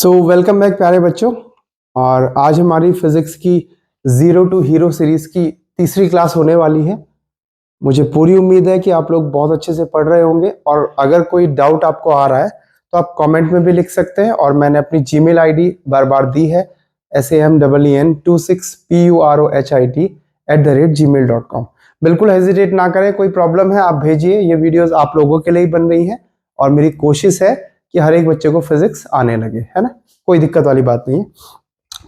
Welcome back प्यारे बच्चों। और आज हमारी फिजिक्स की जीरो टू हीरो सीरीज की तीसरी क्लास होने वाली है। मुझे पूरी उम्मीद है कि आप लोग बहुत अच्छे से पढ़ रहे होंगे और अगर कोई डाउट आपको आ रहा है तो आप कमेंट में भी लिख सकते हैं। और मैंने अपनी जीमेल आईडी बार बार दी है SAMEN26PUROHIT@gmail.com। बिल्कुल हेजिटेट ना करें, कोई प्रॉब्लम है आप भेजिए। ये वीडियोस आप लोगों के लिए ही बन रही है और मेरी कोशिश है कि हर एक बच्चे को फिजिक्स आने लगे, है ना। कोई दिक्कत वाली बात नहीं है।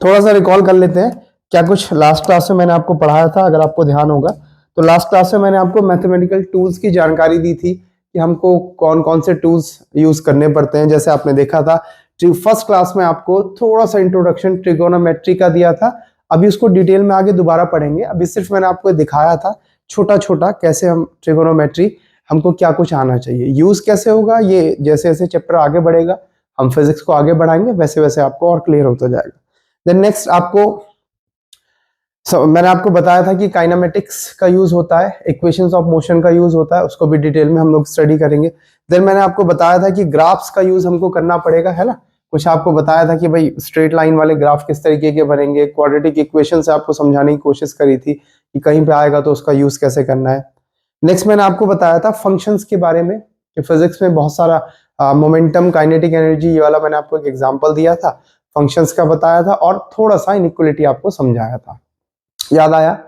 थोड़ा सा रिकॉल कर लेते हैं क्या कुछ लास्ट क्लास में मैंने आपको पढ़ाया था। अगर आपको ध्यान होगा तो लास्ट क्लास में मैंने आपको मैथमेटिकल टूल्स की जानकारी दी थी कि हमको कौन कौन से टूल्स यूज करने पड़ते हैं। जैसे आपने देखा था फर्स्ट क्लास में आपको थोड़ा सा इंट्रोडक्शन ट्रिगोनोमेट्री का दिया था। अभी उसको डिटेल में आगे दोबारा पढ़ेंगे। अभी सिर्फ मैंने आपको दिखाया था छोटा छोटा कैसे हम ट्रिगोनोमेट्री, हमको क्या कुछ आना चाहिए, यूज कैसे होगा। ये जैसे जैसे चैप्टर आगे बढ़ेगा हम फिजिक्स को आगे बढ़ाएंगे वैसे वैसे आपको और क्लियर होता जाएगा। देन नेक्स्ट आपको मैंने आपको बताया था कि काइनेमेटिक्स का यूज होता है, इक्वेशंस ऑफ मोशन का यूज होता है, उसको भी डिटेल में हम लोग स्टडी करेंगे। देन मैंने आपको बताया था कि ग्राफ्स का यूज हमको करना पड़ेगा, है ना। कुछ आपको बताया था कि भाई स्ट्रेट लाइन वाले ग्राफ किस तरीके के बनेंगे। क्वाड्रेटिक इक्वेशन से आपको समझाने की कोशिश करी थी कि कहीं पे आएगा तो उसका यूज कैसे करना है। नेक्स्ट मैंने आपको बताया था फंक्शंस के बारे में कि फिजिक्स में बहुत सारा मोमेंटम, काइनेटिक एनर्जी, ये वाला मैंने आपको एक एग्जांपल दिया था, फंक्शंस का बताया था और थोड़ा सा इनइक्वालिटी आपको समझाया था। याद आया?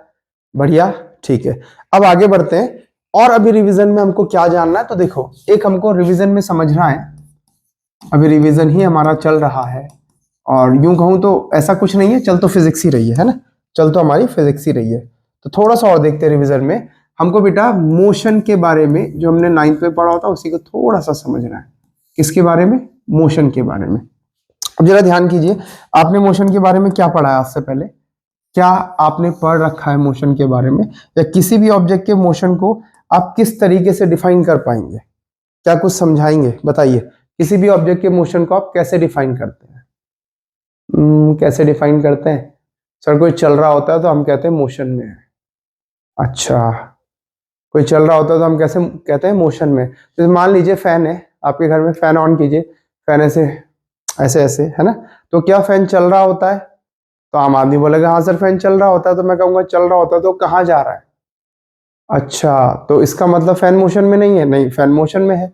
बढ़िया, ठीक है। अब आगे बढ़ते हैं और अभी रिवीजन में हमको क्या जानना है। तो देखो, एक हमको रिवीजन में समझना है, अभी रिवीजन ही हमारा चल रहा है और यूं कहूं तो ऐसा कुछ नहीं है, चल तो फिजिक्स ही रही है ना, चल तो हमारी फिजिक्स ही रही है। तो थोड़ा सा और देखते हैं रिवीजन में। हमको बेटा मोशन के बारे में जो हमने 9th में पढ़ा होता उसी को थोड़ा सा समझना है। किसके बारे में? मोशन के बारे में। अब जरा ध्यान कीजिए, आपने मोशन के बारे में क्या पढ़ा है आज से पहले? क्या आपने पढ़ रखा है मोशन के बारे में? या किसी भी ऑब्जेक्ट के मोशन को आप किस तरीके से डिफाइन कर पाएंगे? क्या कुछ समझाएंगे? बताइए, किसी भी ऑब्जेक्ट के मोशन को आप कैसे डिफाइन करते हैं? कैसे डिफाइन करते हैं? सर कोई चल रहा होता है तो हम कहते हैं मोशन में है। अच्छा, कोई चल रहा होता है तो हम कैसे कहते हैं? मोशन में। तो मान लीजिए फैन है आपके घर में, फैन ऑन कीजिए, फैन ऐसे ऐसे ऐसे, है ना। तो क्या फैन चल रहा होता है? तो आम आदमी बोलेगा हाँ सर फैन चल रहा होता है। तो मैं कहूंगा चल रहा होता है तो कहाँ जा रहा है? अच्छा, तो इसका मतलब फैन मोशन में नहीं है? नहीं, फैन मोशन में है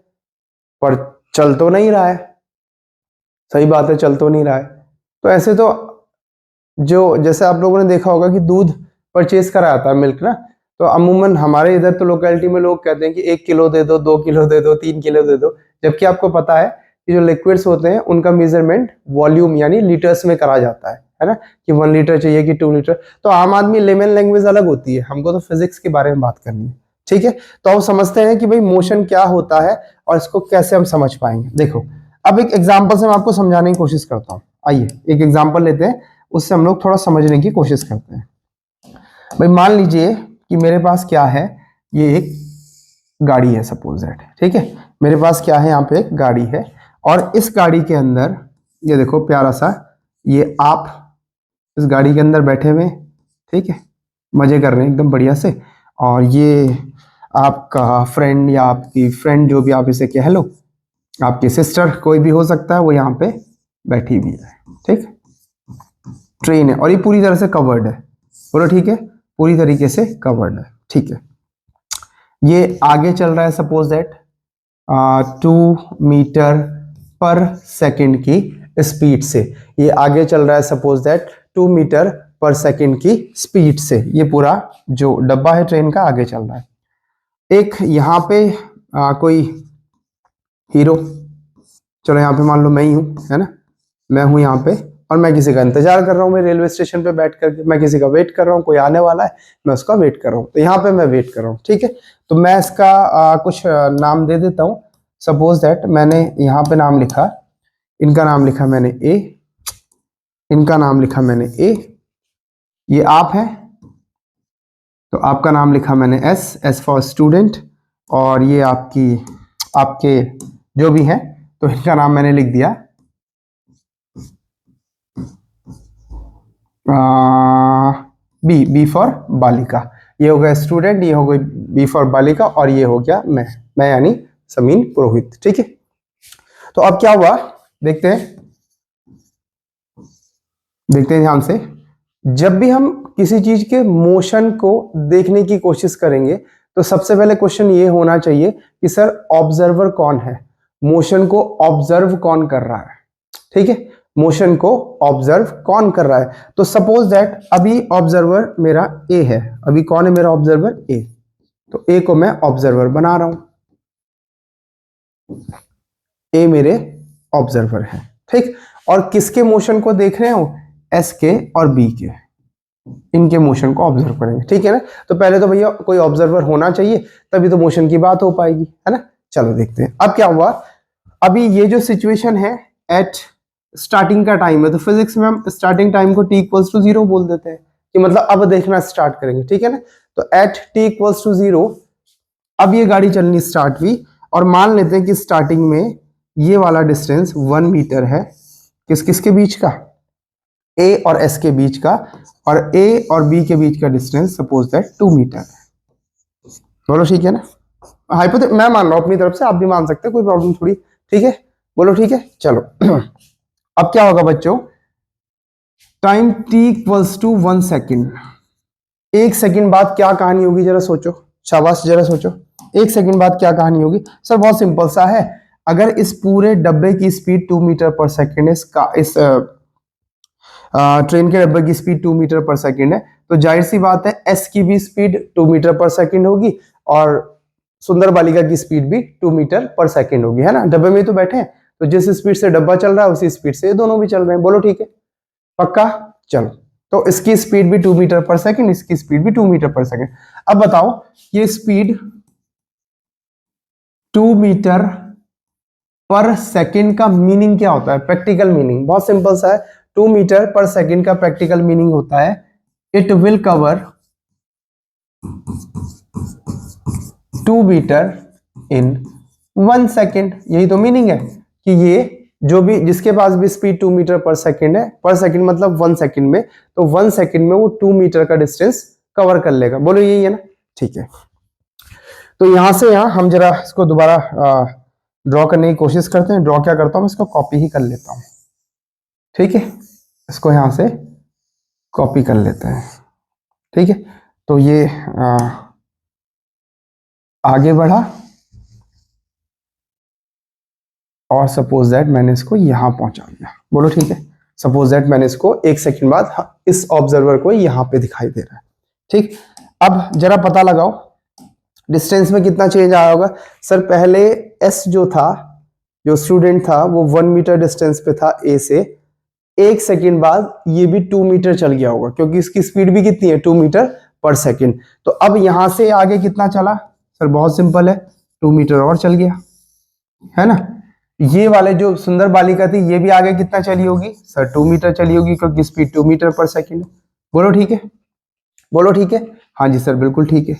पर चल तो नहीं रहा है। सही बात है, चल तो नहीं रहा है। तो ऐसे तो जो जैसे आप लोगों ने देखा होगा कि दूध परचेज करा जाता है, मिल्क ना, तो अमूमन हमारे इधर तो लोकेलिटी में लोग कहते हैं कि 1 किलो दे दो, 2 किलो दे दो, 3 किलो दे दो। जबकि आपको पता है कि जो लिक्विड्स होते हैं उनका मेजरमेंट वॉल्यूम यानी लीटर्स में करा जाता है ना, कि 1 लीटर चाहिए कि 2 लीटर। तो आम आदमी लेमन लैंग्वेज अलग होती है, हमको तो फिजिक्स के बारे में बात करनी है, ठीक है। तो अब समझते हैं कि भाई मोशन क्या होता है और इसको कैसे हम समझ पाएंगे। देखो, अब एक एग्जाम्पल से मैं आपको समझाने की कोशिश करता हूँ। आइए एक एग्जाम्पल लेते हैं, उससे हम लोग थोड़ा समझने की कोशिश करते हैं। भाई मान लीजिए कि मेरे पास क्या है, ये एक गाड़ी है सपोज दैट, ठीक है। मेरे पास क्या है, यहाँ पे एक गाड़ी है और इस गाड़ी के अंदर ये देखो प्यारा सा, ये आप इस गाड़ी के अंदर बैठे हुए, ठीक है, मजे कर रहे हैं एकदम बढ़िया से। और ये आपका फ्रेंड या आपकी फ्रेंड, जो भी आप इसे कह लो, आपकी सिस्टर कोई भी हो सकता है, वो यहाँ पे बैठी हुई है, ठीक। ट्रेन है और ये पूरी तरह से कवर्ड है, बोलो ठीक है, पूरी तरीके से कवर्ड है, ठीक है। ये आगे चल रहा है सपोज दैट 2 मीटर पर सेकंड की स्पीड से। ये आगे चल रहा है सपोज दैट 2 मीटर पर सेकंड की स्पीड से। ये पूरा जो डब्बा है ट्रेन का आगे चल रहा है। एक यहाँ पे कोई हीरो, चलो यहाँ पे मान लो मैं ही हूँ, है ना, मैं हूँ यहाँ पे और मैं किसी का इंतजार कर रहा हूँ। मैं रेलवे स्टेशन पे बैठ करके मैं किसी का वेट कर रहा हूँ, कोई आने वाला है, मैं उसका वेट कर रहा हूँ। तो यहाँ पे मैं वेट कर रहा हूँ, ठीक है। तो मैं इसका कुछ नाम दे देता हूँ। सपोज दैट मैंने यहाँ पे नाम लिखा, इनका नाम लिखा मैंने ए, इनका नाम लिखा मैंने ए, ये आप है तो आपका नाम लिखा मैंने एस, एस फॉर स्टूडेंट, और ये आपके जो भी हैं तो इनका नाम मैंने लिख दिया बी, बी फॉर बालिका। ये हो गया स्टूडेंट, ये हो गई बी फॉर बालिका और ये हो गया मैं यानी समीन पुरोहित, ठीक है। तो अब क्या हुआ देखते हैं। देखते हैं ध्यान से। जब भी हम किसी चीज के मोशन को देखने की कोशिश करेंगे तो सबसे पहले क्वेश्चन ये होना चाहिए कि सर ऑब्जर्वर कौन है, मोशन को ऑब्जर्व कौन कर रहा है। ठीक है, मोशन को ऑब्जर्व कौन कर रहा है। तो सपोज दैट अभी ऑब्जर्वर मेरा ए है। अभी कौन है मेरा ऑब्जर्वर? ए। तो ए को मैं ऑब्जर्वर बना रहा हूं, ए मेरे ऑब्जर्वर है। ठीक, और किसके मोशन को देख रहे हो? एस के और बी के, इनके मोशन को ऑब्जर्व करेंगे। ठीक है ना, तो पहले तो भैया कोई ऑब्जर्वर होना चाहिए, तभी तो मोशन की बात हो पाएगी, है ना। चलो देखते हैं अब क्या हुआ। अभी ये जो सिचुएशन है एट स्टार्टिंग का टाइम है, तो फिजिक्स में हम स्टार्टिंग टाइम को t इक्वल्स टू 0 बोल देते हैं कि मतलब अब देखना स्टार्ट करेंगे। ठीक है ना, तो एट t इक्वल्स टू 0 अब ये गाड़ी चलनी स्टार्ट हुई, और मान लेते हैं कि स्टार्टिंग में ये वाला डिस्टेंस 1 मीटर है। किस किस के बीच का? ए और एस के बीच का, और ए और बी के बीच का डिस्टेंस सपोज दैट 2 मीटर है। बोलो ठीक है ना, हाइपोथेटिकल मैं मान रहा हूं अपनी तरफ से, आप भी मान सकते हैं, कोई प्रॉब्लम थोड़ी। ठीक है, बोलो ठीक है। चलो अब क्या होगा बच्चों, time t equals to 1 second. 1 second बाद क्या कहानी होगी जरा सोचो, शाबाश जरा सोचो। 1 सेकेंड बाद क्या कहानी होगी? सर बहुत सिंपल सा है, अगर इस पूरे डब्बे की स्पीड 2 मीटर पर सेकेंड है, इस ट्रेन के डब्बे की स्पीड 2 मीटर पर सेकेंड है, तो जाहिर सी बात है एस की भी स्पीड 2 मीटर पर सेकेंड होगी, और सुंदर बालिका की स्पीड भी 2 मीटर पर सेकेंड होगी, है ना। डब्बे में तो बैठे हैं, तो जिस स्पीड से डब्बा चल रहा है उसी स्पीड से ये दोनों भी चल रहे हैं। बोलो ठीक है, पक्का? चलो, तो इसकी स्पीड भी 2 मीटर पर सेकेंड, इसकी स्पीड भी 2 मीटर पर सेकेंड। अब बताओ ये स्पीड 2 मीटर पर सेकेंड का मीनिंग क्या होता है? प्रैक्टिकल मीनिंग बहुत सिंपल सा है। 2 मीटर पर सेकेंड का प्रैक्टिकल मीनिंग होता है it will cover 2 metre in 1 second. यही तो मीनिंग है कि ये जो भी जिसके पास भी स्पीड 2 मीटर पर सेकेंड है, पर सेकेंड मतलब 1 सेकेंड में, तो 1 सेकेंड में वो 2 मीटर का डिस्टेंस कवर कर लेगा। बोलो यही है ना, ठीक है। तो यहां से यहां हम जरा इसको दोबारा ड्रॉ करने की कोशिश करते हैं। ड्रॉ क्या करता हूं, इसको कॉपी ही कर लेता हूं। ठीक है, इसको यहां से कॉपी कर लेते हैं। ठीक है, तो ये आगे बढ़ा, और सपोज दैट मैंने इसको यहां पहुंचा दिया। बोलो ठीक है, सपोज दैट मैंने इसको 1 सेकंड बाद इस ऑब्जर्वर को यहां पे दिखाई दे रहा है। ठीक, अब जरा पता लगाओ डिस्टेंस में कितना चेंज आया होगा। सर पहले एस जो था, जो स्टूडेंट था, वो 1 मीटर डिस्टेंस पे था ए से। 1 सेकंड बाद ये भी 2 मीटर चल गया होगा, क्योंकि इसकी स्पीड भी कितनी है? 2 मीटर पर सेकंड। तो अब यहां से आगे कितना चला? सर बहुत सिंपल है, 2 मीटर और चल गया, है ना। ये वाले जो सुंदर बालिका थी, ये भी आगे कितना चली होगी? सर 2 मीटर चली होगी, क्योंकि स्पीड 2 मीटर पर सेकंड है। बोलो ठीक है, बोलो ठीक है। हाँ जी सर, बिल्कुल ठीक है,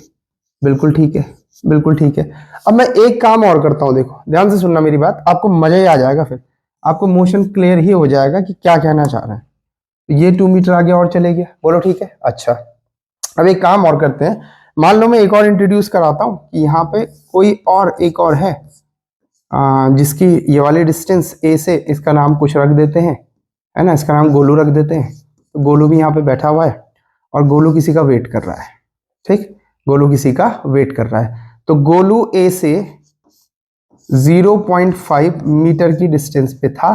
बिल्कुल ठीक है, बिल्कुल ठीक है। अब मैं एक काम और करता हूं, देखो ध्यान से सुनना मेरी बात, आपको मजा ही आ जाएगा, फिर आपको मोशन क्लियर ही हो जाएगा कि क्या कहना चाह रहे हैं। ये 2 मीटर आगे और चले गया। बोलो ठीक है। अच्छा, अब एक काम और करते हैं। मान लो मैं एक और इंट्रोड्यूस कराता हूं कि यहाँ पे कोई और एक और है, जिसकी ये वाली डिस्टेंस ए से, इसका नाम कुछ रख देते हैं, है ना, इसका नाम गोलू रख देते हैं। तो गोलू भी यहाँ पे बैठा हुआ है, और गोलू किसी का वेट कर रहा है। ठीक, गोलू किसी का वेट कर रहा है। तो गोलू ए से 0.5 मीटर की डिस्टेंस पे था,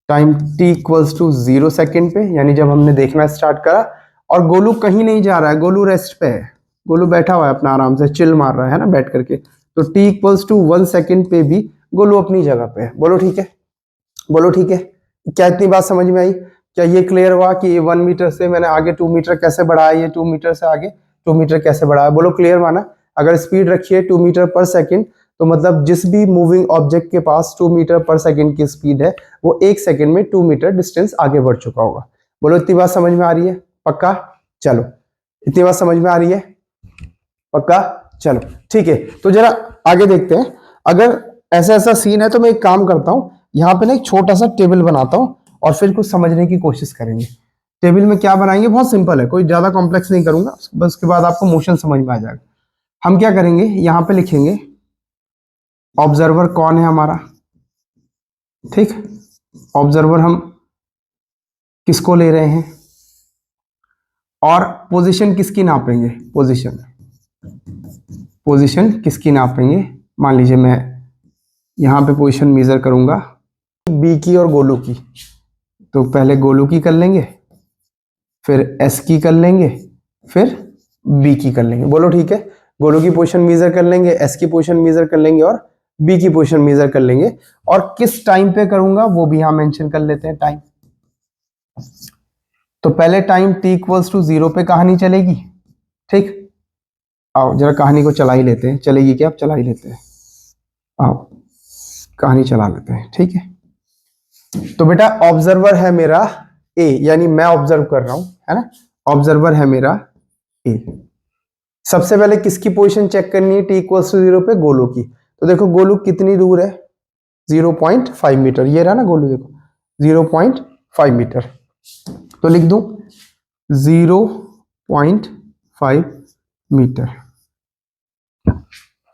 time t equals to 0 second पे, यानी जब हमने देखना स्टार्ट करा। और गोलू कहीं नहीं जा रहा है, गोलू रेस्ट पे है, गोलू बैठा हुआ है अपना, आराम से चिल मार रहा है ना बैठ करके। तो t इक्वल्स टू 1 सेकेंड पे भी गोलू अपनी जगह पे है। बोलो ठीक है, बोलो ठीक है। क्या इतनी बात समझ में आई? क्या ये क्लियर हुआ कि ये 1 मीटर से मैंने आगे 2 मीटर कैसे बढ़ाया, ये 2 मीटर से आगे 2 मीटर कैसे बढ़ाया? बोलो क्लियर माना। अगर स्पीड रखी है 2 मीटर पर सेकेंड, तो मतलब जिस भी मूविंग ऑब्जेक्ट के पास 2 मीटर पर सेकेंड की स्पीड है, वो 1 सेकेंड में 2 मीटर डिस्टेंस आगे बढ़ चुका होगा। बोलो इतनी बात समझ में आ रही है? पक्का? चलो, इतनी बात समझ में आ रही है? पक्का? चलो ठीक है, तो जरा आगे देखते हैं। अगर ऐसा ऐसा सीन है, तो मैं एक काम करता हूं, यहाँ पे ना एक छोटा सा टेबल बनाता हूं, और फिर कुछ समझने की कोशिश करेंगे। टेबल में क्या बनाएंगे? बहुत सिंपल है, कोई ज्यादा कॉम्प्लेक्स नहीं करूंगा, बस उसके बाद आपको मोशन समझ में आ जाएगा। हम क्या करेंगे, यहाँ पे लिखेंगे ऑब्जर्वर कौन है हमारा। ठीक, ऑब्जर्वर हम किसको ले रहे हैं और पोजीशन किसकी नापेंगे, पोजीशन किसकी नापेंगे। मान लीजिए मैं यहाँ पे पोजीशन मेजर करूंगा बी की और गोलू की, तो पहले गोलू की कर लेंगे, फिर एस की कर लेंगे, फिर बी की कर लेंगे। बोलो ठीक है। गोलू की पोजीशन मेजर कर लेंगे, एस की पोजीशन मेजर कर लेंगे और बी की पोजीशन मेजर कर लेंगे। और किस टाइम पे करूंगा वो भी यहां मेंशन कर लेते हैं, टाइम। तो पहले टाइम t इक्वल्स टू 0 पे कहानी चलेगी, ठीक। आओ जरा कहानी को चला ही लेते हैं, चलेगी क्या, अब चला ही लेते हैं, आओ कहानी चला लेते हैं, ठीक है। तो बेटा ऑब्जर्वर है मेरा ए, यानी मैं ऑब्जर्व कर रहा हूं, है ना, ऑब्जर्वर है मेरा ए। सबसे पहले किसकी पोजीशन चेक करनी है, t इक्वल्स टू 0 पे, गोलू की। तो देखो गोलू कितनी दूर है, 0.5 मीटर, ये रहा ना गोलू, देखो 0.5 मीटर। तो लिख दूं 0.5 मीटर।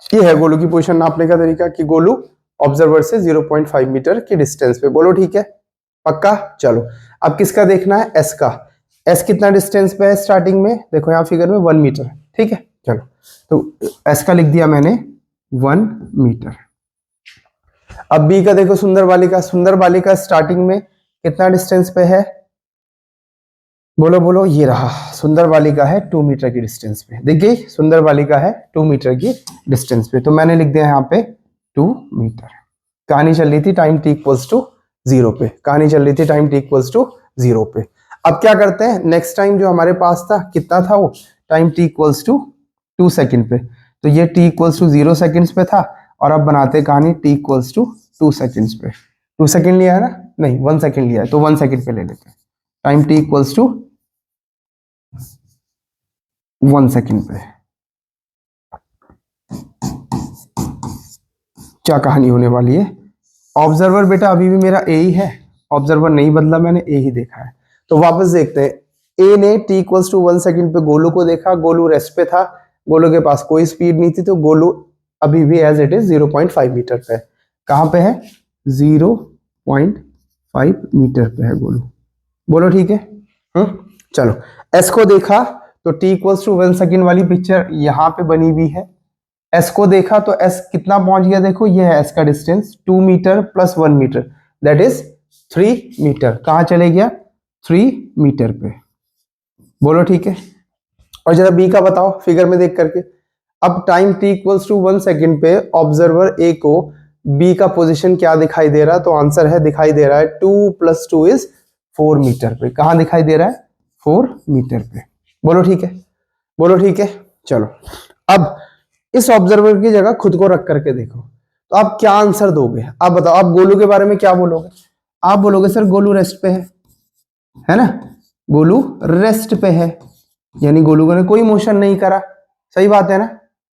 ये है गोलू की पोजीशन नापने का तरीका कि गोलू ऑब्जर्वर से 0.5 मीटर की डिस्टेंस पे। बोलो ठीक है, पक्का। चलो अब किसका देखना है, एस का। एस कितना डिस्टेंस पे है स्टार्टिंग में, देखो यहाँ फिगर में 1 मीटर, ठीक है। चलो तो एस का लिख दिया मैंने 1 मीटर। अब बी का देखो, सुंदर बालिका स्टार्टिंग में कितना डिस्टेंस पे है, बोलो बोलो, ये रहा सुंदर बालिका है 2 मीटर की डिस्टेंस पे। देख गई, सुंदर बालिका है 2 मीटर की डिस्टेंस पे, तो मैंने लिख दिया यहाँ पे 2 मीटर। कहानी चल रही थी टाइम t इक्वल्स टू 0 पे, कहानी चल रही थी टाइम t इक्वल्स टू 0 पे। अब क्या करते हैं, नेक्स्ट टाइम जो हमारे पास था कितना था, वो time t equals to 2 second पे, तो ये t इक्वल्स टू 0 सेकेंड्स पे था, और अब बनाते कहानी t इक्वल्स टू 2 सेकेंड्स पे। 2 सेकेंड लिया है ना, नहीं 1 सेकेंड लिया है, तो 1 सेकेंड पे ले लेते हैं। Time t equals to 1 second पे क्या कहानी होने वाली है। ऑब्जर्वर बेटा अभी भी मेरा ए ही है, ऑब्जर्वर नहीं बदला, मैंने ए ही देखा है। तो वापस देखते हैं, ए ने t इक्वल्स टू 1 सेकेंड पे गोलू को देखा, गोलू रेस्ट पे था, गोलू के पास कोई स्पीड नहीं थी, तो गोलू अभी भी एज इट इज 0.5 मीटर पे है। कहां पे है, 0.5 मीटर पे है गोलू। बोलो ठीक है। चलो एस को देखा, तो t इक्वल्स टू 1 सेकेंड वाली पिक्चर यहाँ पे बनी हुई है। एस को देखा तो एस कितना पहुंच गया, देखो ये है एस का distance, 2 metre plus 1 metre, that is 3 metre. कहां चले गया, 3 मीटर पे। बोलो ठीक है। और जरा बी का बताओ फिगर में देख करके। अब time t equals to 1 second पे ऑब्जर्वर ए को बी का पोजीशन क्या दिखाई दे रहा है, तो आंसर है, दिखाई दे रहा है 2 + 2 = 4 मीटर पे। कहां दिखाई दे रहा है, 4 मीटर पे। बोलो ठीक है, बोलो ठीक है। चलो अब इस ऑब्जर्वर की जगह खुद को रख करके देखो, तो आप क्या आंसर दोगे, आप बताओ। आप गोलू के बारे में क्या बोलोगे, आप बोलोगे सर गोलू रेस्ट पे है ना, गोलू रेस्ट पे है, यानी गोलू ने कोई मोशन नहीं करा, सही बात है ना,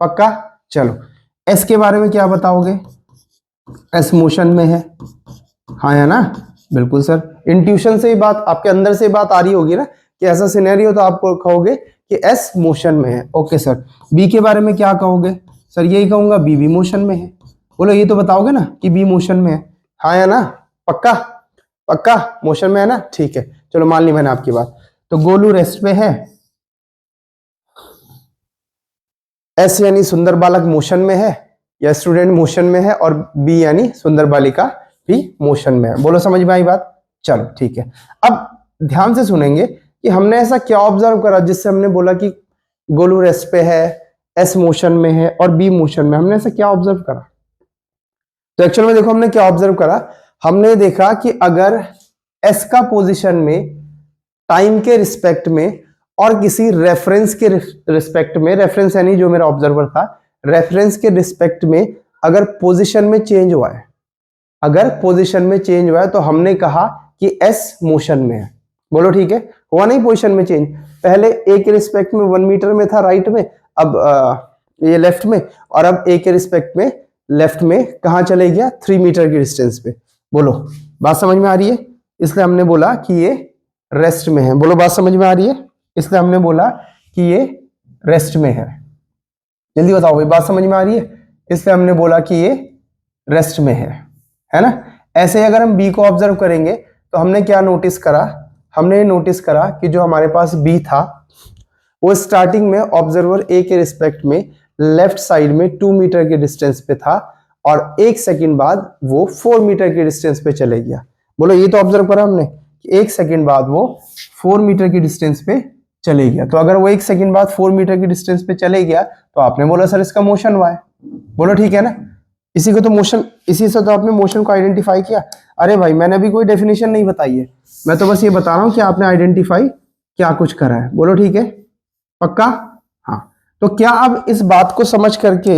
पक्का। चलो एस के बारे में क्या बताओगे, एस मोशन में है, हाँ है ना, बिल्कुल सर। इंट्यूशन से ही बात, आपके अंदर से बात आ रही होगी ना कि ऐसा सिनेरियो, तो आप कहोगे कि एस मोशन में है। Okay sir. बी के बारे में क्या कहोगे, सर यही कहूंगा बी भी मोशन में है। बोलो ये तो बताओगे ना कि बी मोशन में है, हाँ है ना, पक्का पक्का मोशन में है ना, ठीक है। चलो मान ली मैंने आपकी बात। तो गोलू रेस्ट पे है, एस यानी सुंदर बालक मोशन में है, या स्टूडेंट मोशन में है, और बी यानी सुंदर बालिका भी मोशन में है। बोलो समझ में आई बात। चलो ठीक है। अब ध्यान से सुनेंगे कि हमने ऐसा क्या ऑब्जर्व करा जिससे हमने बोला कि गोलू रेस्ट पे है, एस मोशन में है और बी मोशन में। हमने ऐसा क्या ऑब्जर्व करा, तो एक्चुअल में देखो हमने क्या ऑब्जर्व करा, हमने देखा कि अगर एस का पोजीशन में टाइम के रिस्पेक्ट में और किसी रेफरेंस के रिस्पेक्ट में, रेफरेंस यानी जो मेरा ऑब्जर्वर था, रेफरेंस के रिस्पेक्ट में अगर पोजीशन में चेंज हुआ है, अगर पोजीशन में चेंज हुआ है, तो हमने कहा कि एस मोशन में है। बोलो ठीक है। हुआ नहीं पोजीशन में चेंज, पहले ए के रिस्पेक्ट में 1 मीटर में था राइट में, अब ये लेफ्ट में, और अब ए के रिस्पेक्ट में लेफ्ट में कहां चले गया, 3 मीटर की डिस्टेंस पे। बोलो बात समझ में आ रही है, इसलिए हमने बोला कि ये रेस्ट में है। बोलो बात समझ में आ रही है, इसलिए हमने बोला कि ये रेस्ट में है। जल्दी बताओ भाई, बात समझ में आ रही है, इसलिए हमने बोला कि ये रेस्ट में है ना। ऐसे अगर हम बी को ऑब्जर्व करेंगे तो हमने क्या नोटिस करा, हमने नोटिस करा कि जो हमारे पास बी था वो स्टार्टिंग में ऑब्जर्वर ए के रिस्पेक्ट में लेफ्ट साइड में 2 मीटर के डिस्टेंस पे था और 1 सेकंड बाद वो 4 मीटर के डिस्टेंस पे चले गया। बोलो ये तो ऑब्जर्व करा हमने कि 1 सेकंड बाद वो 4 मीटर की डिस्टेंस पे चले गया। तो अगर वो 1 सेकंड बाद 4 मीटर की डिस्टेंस पे चले गया तो आपने बोला सर इसका मोशन y। बोलो ठीक है ना, इसी को तो मोशन, इसी से तो आपने मोशन को आइडेंटिफाई किया। अरे भाई मैंने अभी कोई डेफिनेशन नहीं बताई है, मैं तो बस ये बता रहा हूं कि आपने आइडेंटिफाई क्या कुछ करा है। बोलो ठीक है, पक्का? हाँ। तो क्या अब इस बात को समझ करके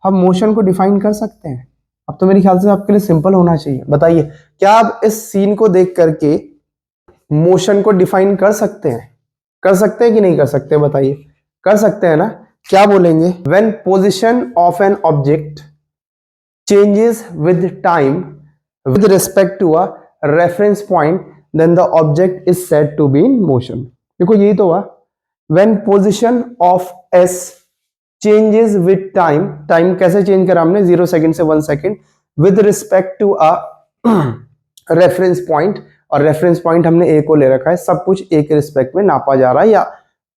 हम मोशन को डिफाइन कर सकते हैं? अब तो मेरे ख्याल से आपके लिए सिंपल होना चाहिए। बताइए क्या आप इस सीन को देख करके मोशन को डिफाइन कर सकते हैं? कर सकते हैं कि नहीं कर सकते? बताइए, कर सकते हैं ना? क्या बोलेंगे? When position of an object changes with time with respect to a reference point then the object is said to be in motion. देखो यही तो हुआ, when position of s changes with time, time कैसे change करा हमने? 0 second से 1 second with respect to a reference point, और reference point हमने ए को ले रखा है, सब कुछ ए के रिस्पेक्ट में नापा जा रहा है या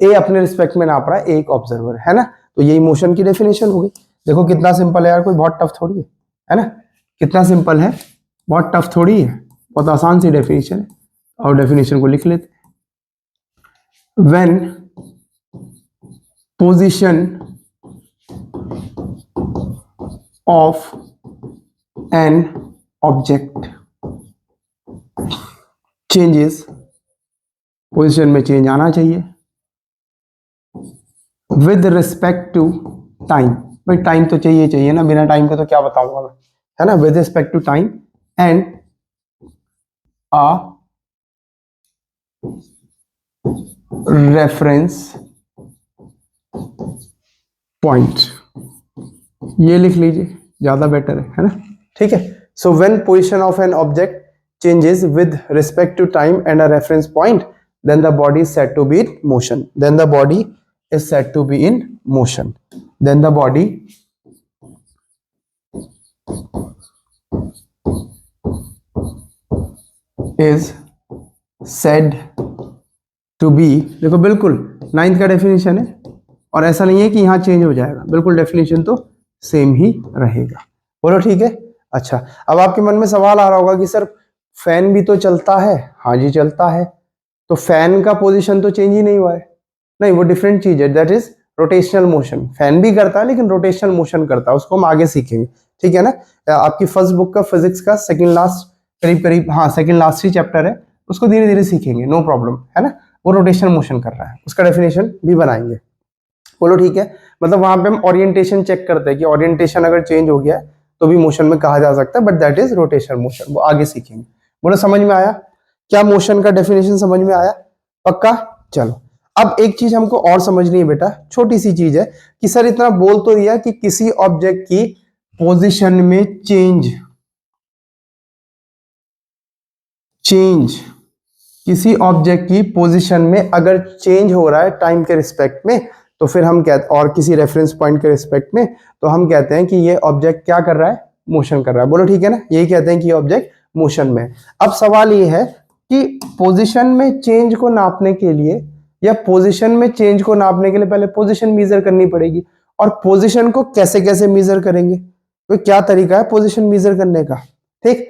ए अपने रिस्पेक्ट में नाप रहा है एक ऑब्जर्वर, है ना? तो यही मोशन की डेफिनेशन हो गई। देखो कितना सिंपल है यार, कोई बहुत टफ थोड़ी है ना? कितना सिंपल है, बहुत टफ थोड़ी है, बहुत आसान सी डेफिनेशन है। और डेफिनेशन को लिख लेते हैं। when position of an object changes, position में चेंज आना चाहिए विद रिस्पेक्ट टू टाइम। भाई टाइम तो चाहिए ना, बिना टाइम के तो क्या बताऊंगा मैं, है ना? With respect to time and a reference point, ये लिख लीजिए, ज्यादा बेटर है ना? ठीक है। So when position of an object changes with respect to time and a reference point then the body is said to be in motion, then the body is said to be in motion, then the body is said to be. देखो बिल्कुल 9th का definition है और ऐसा नहीं है कि यहां चेंज हो जाएगा, बिल्कुल डेफिनेशन तो सेम ही रहेगा। बोलो ठीक है। अच्छा, अब आपके मन में सवाल आ रहा होगा कि सर फैन भी तो चलता है। हाँ जी चलता है, तो फैन का पोजीशन तो चेंज ही नहीं हुआ है। नहीं, वो डिफरेंट चीज है, that is rotational motion. Fan भी करता है लेकिन रोटेशनल मोशन करता है, उसको हम आगे सीखेंगे, ठीक है ना? आपकी फर्स्ट बुक का फिजिक्स का सेकंड लास्ट करीब हाँ सेकंड लास्ट ही चैप्टर है, उसको धीरे धीरे सीखेंगे, नो प्रॉब्लम, है ना? वो रोटेशनल मोशन कर रहा है, उसका डेफिनेशन भी बनाएंगे। बोलो ठीक है। मतलब वहां पे हम ओरिएंटेशन चेक करते हैं कि ओरिएंटेशन अगर चेंज हो गया है तो भी मोशन में कहा जा सकता है, but that is rotational motion, वो आगे सीखेंगे। बोलो समझ में आया? क्या मोशन का डेफिनेशन समझ में आया? पक्का? चलो अब एक चीज हमको और समझनी है बेटा, छोटी सी चीज है कि सर इतना बोल तो दिया कि किसी ऑब्जेक्ट की पोजीशन में चेंज किसी ऑब्जेक्ट की पोजीशन में अगर चेंज हो रहा है टाइम के रिस्पेक्ट में, तो फिर हम कहते, और किसी रेफरेंस पॉइंट के रिस्पेक्ट में, तो हम कहते हैं कि ये ऑब्जेक्ट क्या कर रहा है? मोशन कर रहा है। बोलो ठीक है ना? यही कहते हैं कि ये ऑब्जेक्ट मोशन में है। अब सवाल ये है कि पोजीशन में चेंज को नापने के लिए या पोजीशन में चेंज को नापने के लिए पहले पोजीशन मेजर करनी पड़ेगी, और पोजीशन को कैसे कैसे मेजर करेंगे? तो क्या तरीका है पोजीशन मेजर करने का? ठीक,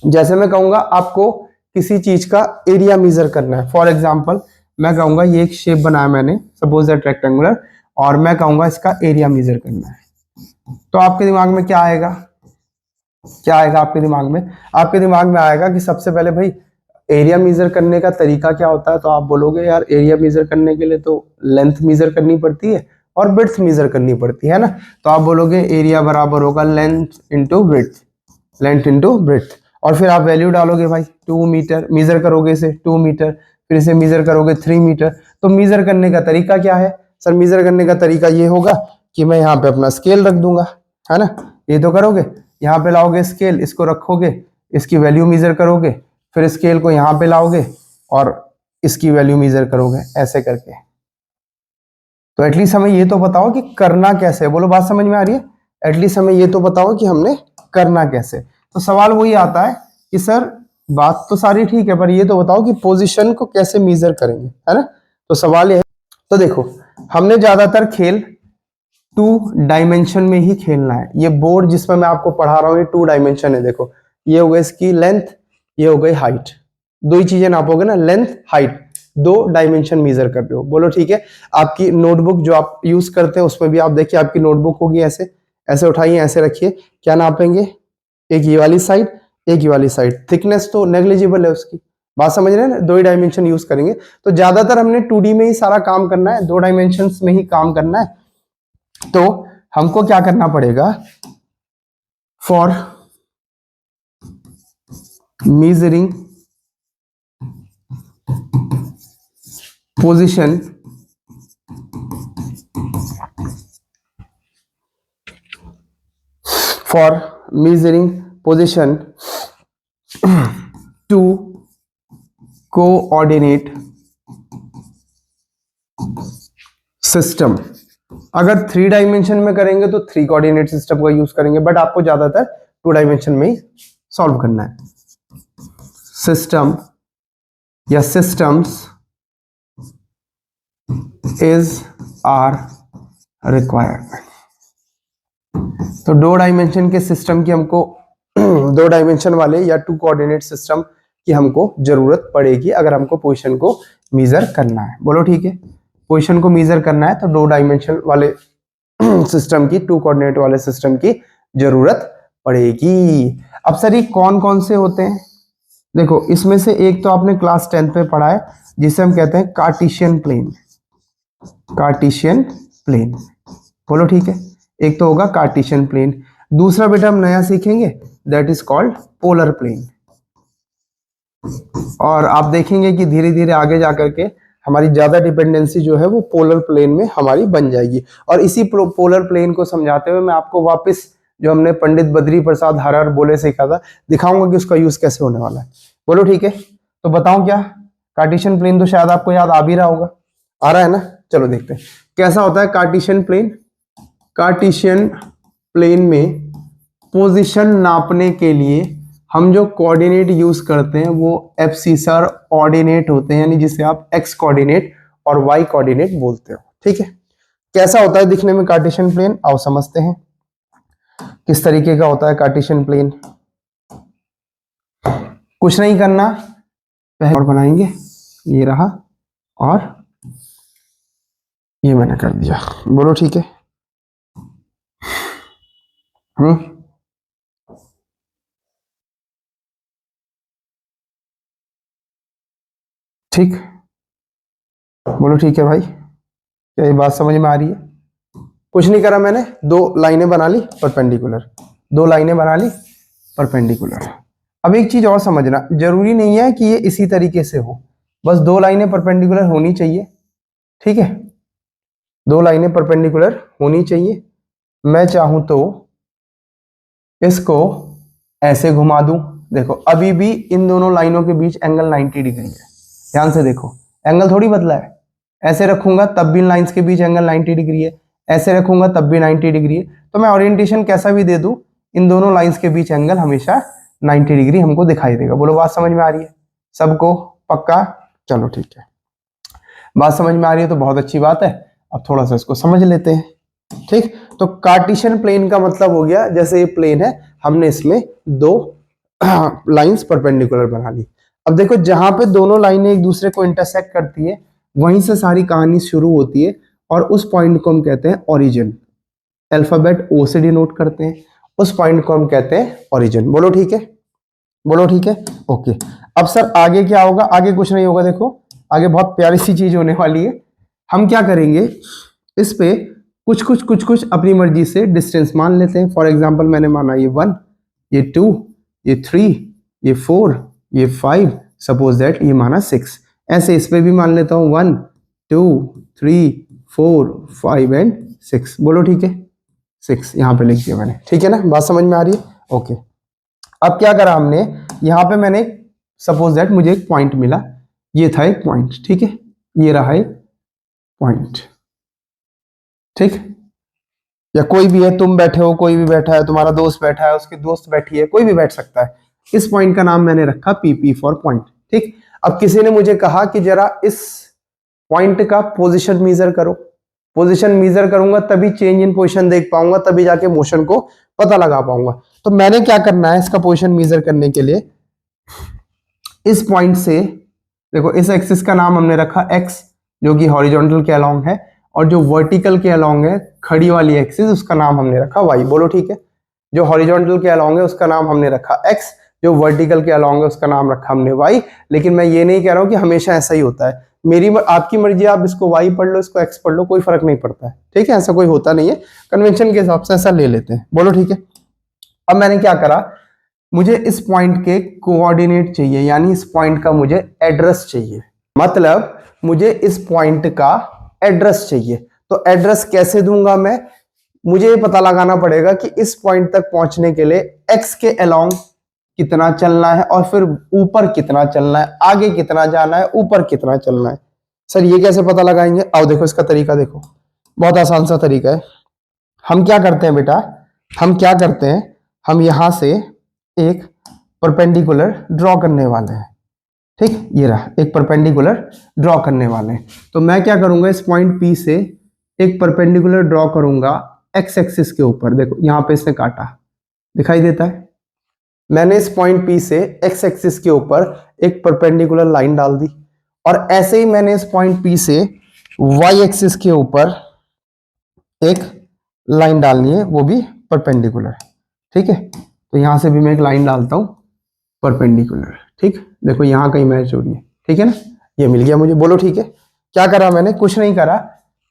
जैसे मैं कहूंगा आपको किसी चीज का एरिया मेजर करना है, फॉर एग्जांपल मैं कहूंगा ये एक शेप बनाया मैंने, सपोज दैट रेक्टेंगुलर, और मैं कहूंगा इसका एरिया मेजर करना है, तो आपके दिमाग में क्या आएगा? क्या आएगा आपके दिमाग में? आपके दिमाग में आएगा कि सबसे पहले भाई एरिया मेजर करने का तरीका क्या होता है, तो आप बोलोगे यार एरिया मेजर करने के लिए तो लेंथ मेजर करनी पड़ती है और ब्रेड्थ मेजर करनी पड़ती है ना। तो आप बोलोगे एरिया बराबर होगा length into breadth, length into breadth, और फिर आप वैल्यू डालोगे भाई 2 मीटर, मेजर करोगे इसे 2 मीटर, फिर इसे मेजर करोगे 3 मीटर। तो मेजर करने का तरीका क्या है? सर मेजर करने का तरीका ये होगा कि मैं यहाँ पे अपना स्केल रख दूंगा, है ना? ये तो करोगे, यहाँ पे लाओगे स्केल, इसको रखोगे, इसकी वैल्यू मेजर करोगे, फिर स्केल को यहाँ पे लाओगे और इसकी वैल्यू मेजर करोगे, ऐसे करके। तो एटलीस्ट हमें ये तो बताओ कि करना कैसे है। बोलो बात समझ में आ रही है? एटलीस्ट हमें ये तो बताओ कि हमने करना कैसे। तो सवाल वही आता है कि सर बात तो सारी ठीक है, पर ये तो बताओ कि पोजीशन को कैसे मेजर करेंगे, है ना। तो सवाल ये है, तो देखो हमने ज्यादातर खेल 2 डायमेंशन में ही खेलना है। ये बोर्ड जिसमें मैं आपको पढ़ा रहा हूँ ये 2 डायमेंशन है। देखो ये हो गई इसकी लेंथ, ये हो गई हाइट, दो ही चीजें नापोगे ना, लेंथ हाइट, 2 डायमेंशन मेजर कर रहे हो। बोलो ठीक है। आपकी नोटबुक जो आप यूज करते हैं उसमें भी आप देखिए आपकी नोटबुक होगी, ऐसे ऐसे उठाइए, ऐसे रखिए, क्या नापेंगे, एक ये वाली साइड, एक ये वाली साइड, थिकनेस तो नेग्लिजिबल है उसकी। बात समझ रहे हैं ना, 2 ही डायमेंशन यूज करेंगे। तो ज्यादातर हमने 2D में ही सारा काम करना है, 2 डायमेंशन में ही काम करना है। तो हमको क्या करना पड़ेगा, for measuring position for measuring position to coordinate system। अगर 3 डायमेंशन में करेंगे तो 3 कोऑर्डिनेट सिस्टम का यूज करेंगे, बट आपको ज्यादातर 2 डायमेंशन में ही सॉल्व करना है। सिस्टम या सिस्टम्स इज आर रिक्वायरमेंट। तो 2 डायमेंशन के सिस्टम की हमको 2 डायमेंशन वाले या 2 कोऑर्डिनेट सिस्टम की हमको जरूरत पड़ेगी अगर हमको पोजीशन को मेजर करना है। बोलो ठीक है। पोजीशन को मेजर करना है तो 2 डायमेंशन वाले सिस्टम की, 2 कोऑर्डिनेट वाले सिस्टम की जरूरत पड़ेगी। अब सर ये कौन कौन से होते हैं, देखो इसमें से एक तो आपने क्लास 10th में पढ़ा है जिसे हम कहते हैं कार्टेशियन प्लेन। कार्टेशियन प्लेन, बोलो ठीक है। एक तो होगा कार्टेशियन प्लेन, दूसरा बेटा हम नया सीखेंगे that is called polar plane. और आप देखेंगे कि धीरे धीरे आगे जाकर के हमारी ज्यादा डिपेंडेंसी जो है वो पोलर प्लेन में हमारी बन जाएगी। और इसी पोलर प्लेन को समझाते हुए मैं आपको वापस जो हमने पंडित बद्री प्रसाद हर बोले सीखा था दिखाऊंगा कि उसका यूज कैसे होने वाला है। बोलो ठीक है। तो बताऊं क्या, कार्टेशियन प्लेन तो शायद आपको याद आ भी रहा होगा, आ रहा है ना। चलो देखते हैं कैसा होता है कार्टेशियन प्लेन। कार्टेशियन प्लेन में पोजीशन नापने के लिए हम जो कोऑर्डिनेट यूज करते हैं वो एब्सिसर ऑर्डिनेट होते हैं, यानी जिसे आप एक्स कोऑर्डिनेट और वाई कोऑर्डिनेट बोलते हो। ठीक है। कैसा होता है दिखने में कार्टेशियन प्लेन, आओ समझते हैं किस तरीके का होता है कार्टेशियन प्लेन। कुछ नहीं करना, पहले और बनाएंगे, ये रहा और ये मैंने कर दिया। बोलो ठीक है। ठीक, बोलो ठीक है भाई, क्या ये बात समझ में आ रही है। कुछ नहीं करा मैंने, 2 लाइनें बना ली परपेंडिकुलर, 2 लाइनें बना ली परपेंडिकुलर। अब एक चीज और समझना, जरूरी नहीं है कि ये इसी तरीके से हो, बस 2 लाइनें परपेंडिकुलर होनी चाहिए। ठीक है, 2 लाइनें परपेंडिकुलर होनी चाहिए। मैं चाहूं तो इसको ऐसे घुमा दूं, देखो अभी भी इन दोनों लाइनों के बीच एंगल 90 डिग्री है। ध्यान से देखो, एंगल थोड़ी बदला है। ऐसे रखूंगा तब भी इन लाइंस के बीच एंगल 90 डिग्री है, ऐसे रखूंगा तब भी 90 डिग्री है। तो मैं ओरिएंटेशन कैसा भी दे दूं, इन दोनों लाइंस के बीच एंगल हमेशा 90 डिग्री हमको दिखाई देगा। बोलो बात समझ में आ रही है सबको, पक्का। चलो ठीक है, बात समझ में आ रही है तो बहुत अच्छी बात है। अब थोड़ा सा इसको समझ लेते हैं। ठीक, तो कार्टेशियन प्लेन का मतलब हो गया जैसे ये प्लेन है, हमने इसमें 2 लाइंस परपेंडिकुलर बना ली। अब देखो जहां पे दोनों लाइनें एक दूसरे को इंटरसेक्ट करती है वहीं से सारी कहानी शुरू होती है, और उस पॉइंट को हम कहते हैं ओरिजिन। अल्फाबेट ओ से डिनोट करते हैं, उस पॉइंट को हम कहते हैं ओरिजिन। बोलो ठीक है, बोलो ठीक है, ओके। अब सर आगे क्या होगा, आगे कुछ नहीं होगा। देखो आगे बहुत प्यारी सी चीज होने वाली है। हम क्या करेंगे, इस पे कुछ अपनी मर्जी से डिस्टेंस मान लेते हैं। फॉर एग्जाम्पल मैंने माना ये 1, ये 2, ये 3, ये 4, ये 5, सपोज दैट ये माना 6। ऐसे इस पे भी मान लेता हूं 1, 2, 3, 4, 5 एंड 6। बोलो ठीक है, 6 यहाँ पे लिख दिया मैंने। ठीक है ना, बात समझ में आ रही है, ओके। अब क्या करा हमने, यहाँ पे मैंने सपोज दैट मुझे एक पॉइंट मिला, ये था एक पॉइंट। ठीक है, ये रहा एक पॉइंट। ठीक, या कोई भी है, तुम बैठे हो, कोई भी बैठा है, तुम्हारा दोस्त बैठा है, उसकी दोस्त बैठी है, कोई भी बैठ सकता है। इस पॉइंट का नाम मैंने रखा पी फॉर पॉइंट। ठीक, अब किसी ने मुझे कहा कि जरा इस पॉइंट का पोजीशन मेजर करो। पोजीशन मेजर करूंगा तभी चेंज इन पोजीशन देख पाऊंगा, तभी जाके मोशन को पता लगा पाऊंगा। तो मैंने क्या करना है इसका पोजीशन मेजर करने के लिए, इस पॉइंट से देखो, इस एक्सिस का नाम हमने रखा एक्स जो कि हॉरिजॉन्टल के अलोंग है, और जो वर्टिकल के अलोंग है खड़ी वाली एक्सिस उसका नाम हमने रखा वाई। बोलो ठीक है। जो हॉरिजॉन्टल के अलोंग है उसका नाम हमने रखा एक्स, जो वर्टिकल के अलोंग है उसका नाम रखा हमने वाई। लेकिन मैं ये नहीं कह रहा हूं कि हमेशा ऐसा ही होता है, मेरी आपकी मर्जी, आप इसको वाई पढ़ लो इसको एक्स पढ़ लो, कोई फर्क नहीं पड़ता है। ठीक है, ऐसा कोई होता नहीं है, कन्वेंशन के हिसाब से ऐसा ले लेते हैं। बोलो ठीक है। अब मैंने क्या करा, मुझे इस पॉइंट के कोऑर्डिनेट चाहिए, यानी इस पॉइंट का मुझे एड्रेस चाहिए, मतलब मुझे इस पॉइंट का एड्रेस चाहिए। तो एड्रेस कैसे दूंगा मैं, मुझे ये पता लगाना पड़ेगा कि इस पॉइंट तक पहुंचने के लिए एक्स के अलोंग कितना चलना है और फिर ऊपर कितना चलना है, आगे कितना जाना है, ऊपर कितना चलना है। सर ये कैसे पता लगाएंगे, आओ देखो इसका तरीका देखो, बहुत आसान सा तरीका है। हम क्या करते हैं बेटा, हम क्या करते हैं, हम यहां से एक परपेंडिकुलर ड्रॉ करने वाले हैं। ठीक, ये रहा एक परपेंडिकुलर ड्रॉ करने वाले हैं। तो मैं क्या करूंगा, इस पॉइंट P से एक परपेंडिकुलर ड्रॉ करूंगा एक्स एक्सिस के ऊपर। देखो यहां पे इसने काटा, दिखाई देता है। मैंने इस पॉइंट P से एक्स एक्सिस के ऊपर एक परपेंडिकुलर लाइन डाल दी, और ऐसे ही मैंने इस पॉइंट P से वाई एक्सिस के ऊपर एक लाइन डालनी है, वो भी परपेंडिकुलर। ठीक है, तो यहां से भी मैं एक लाइन डालता हूं परपेंडिकुलर। ठीक, देखो यहां कहीं मैच हो रही है। ठीक है ना, ये मिल गया मुझे। बोलो ठीक है। क्या करा मैंने, कुछ नहीं करा,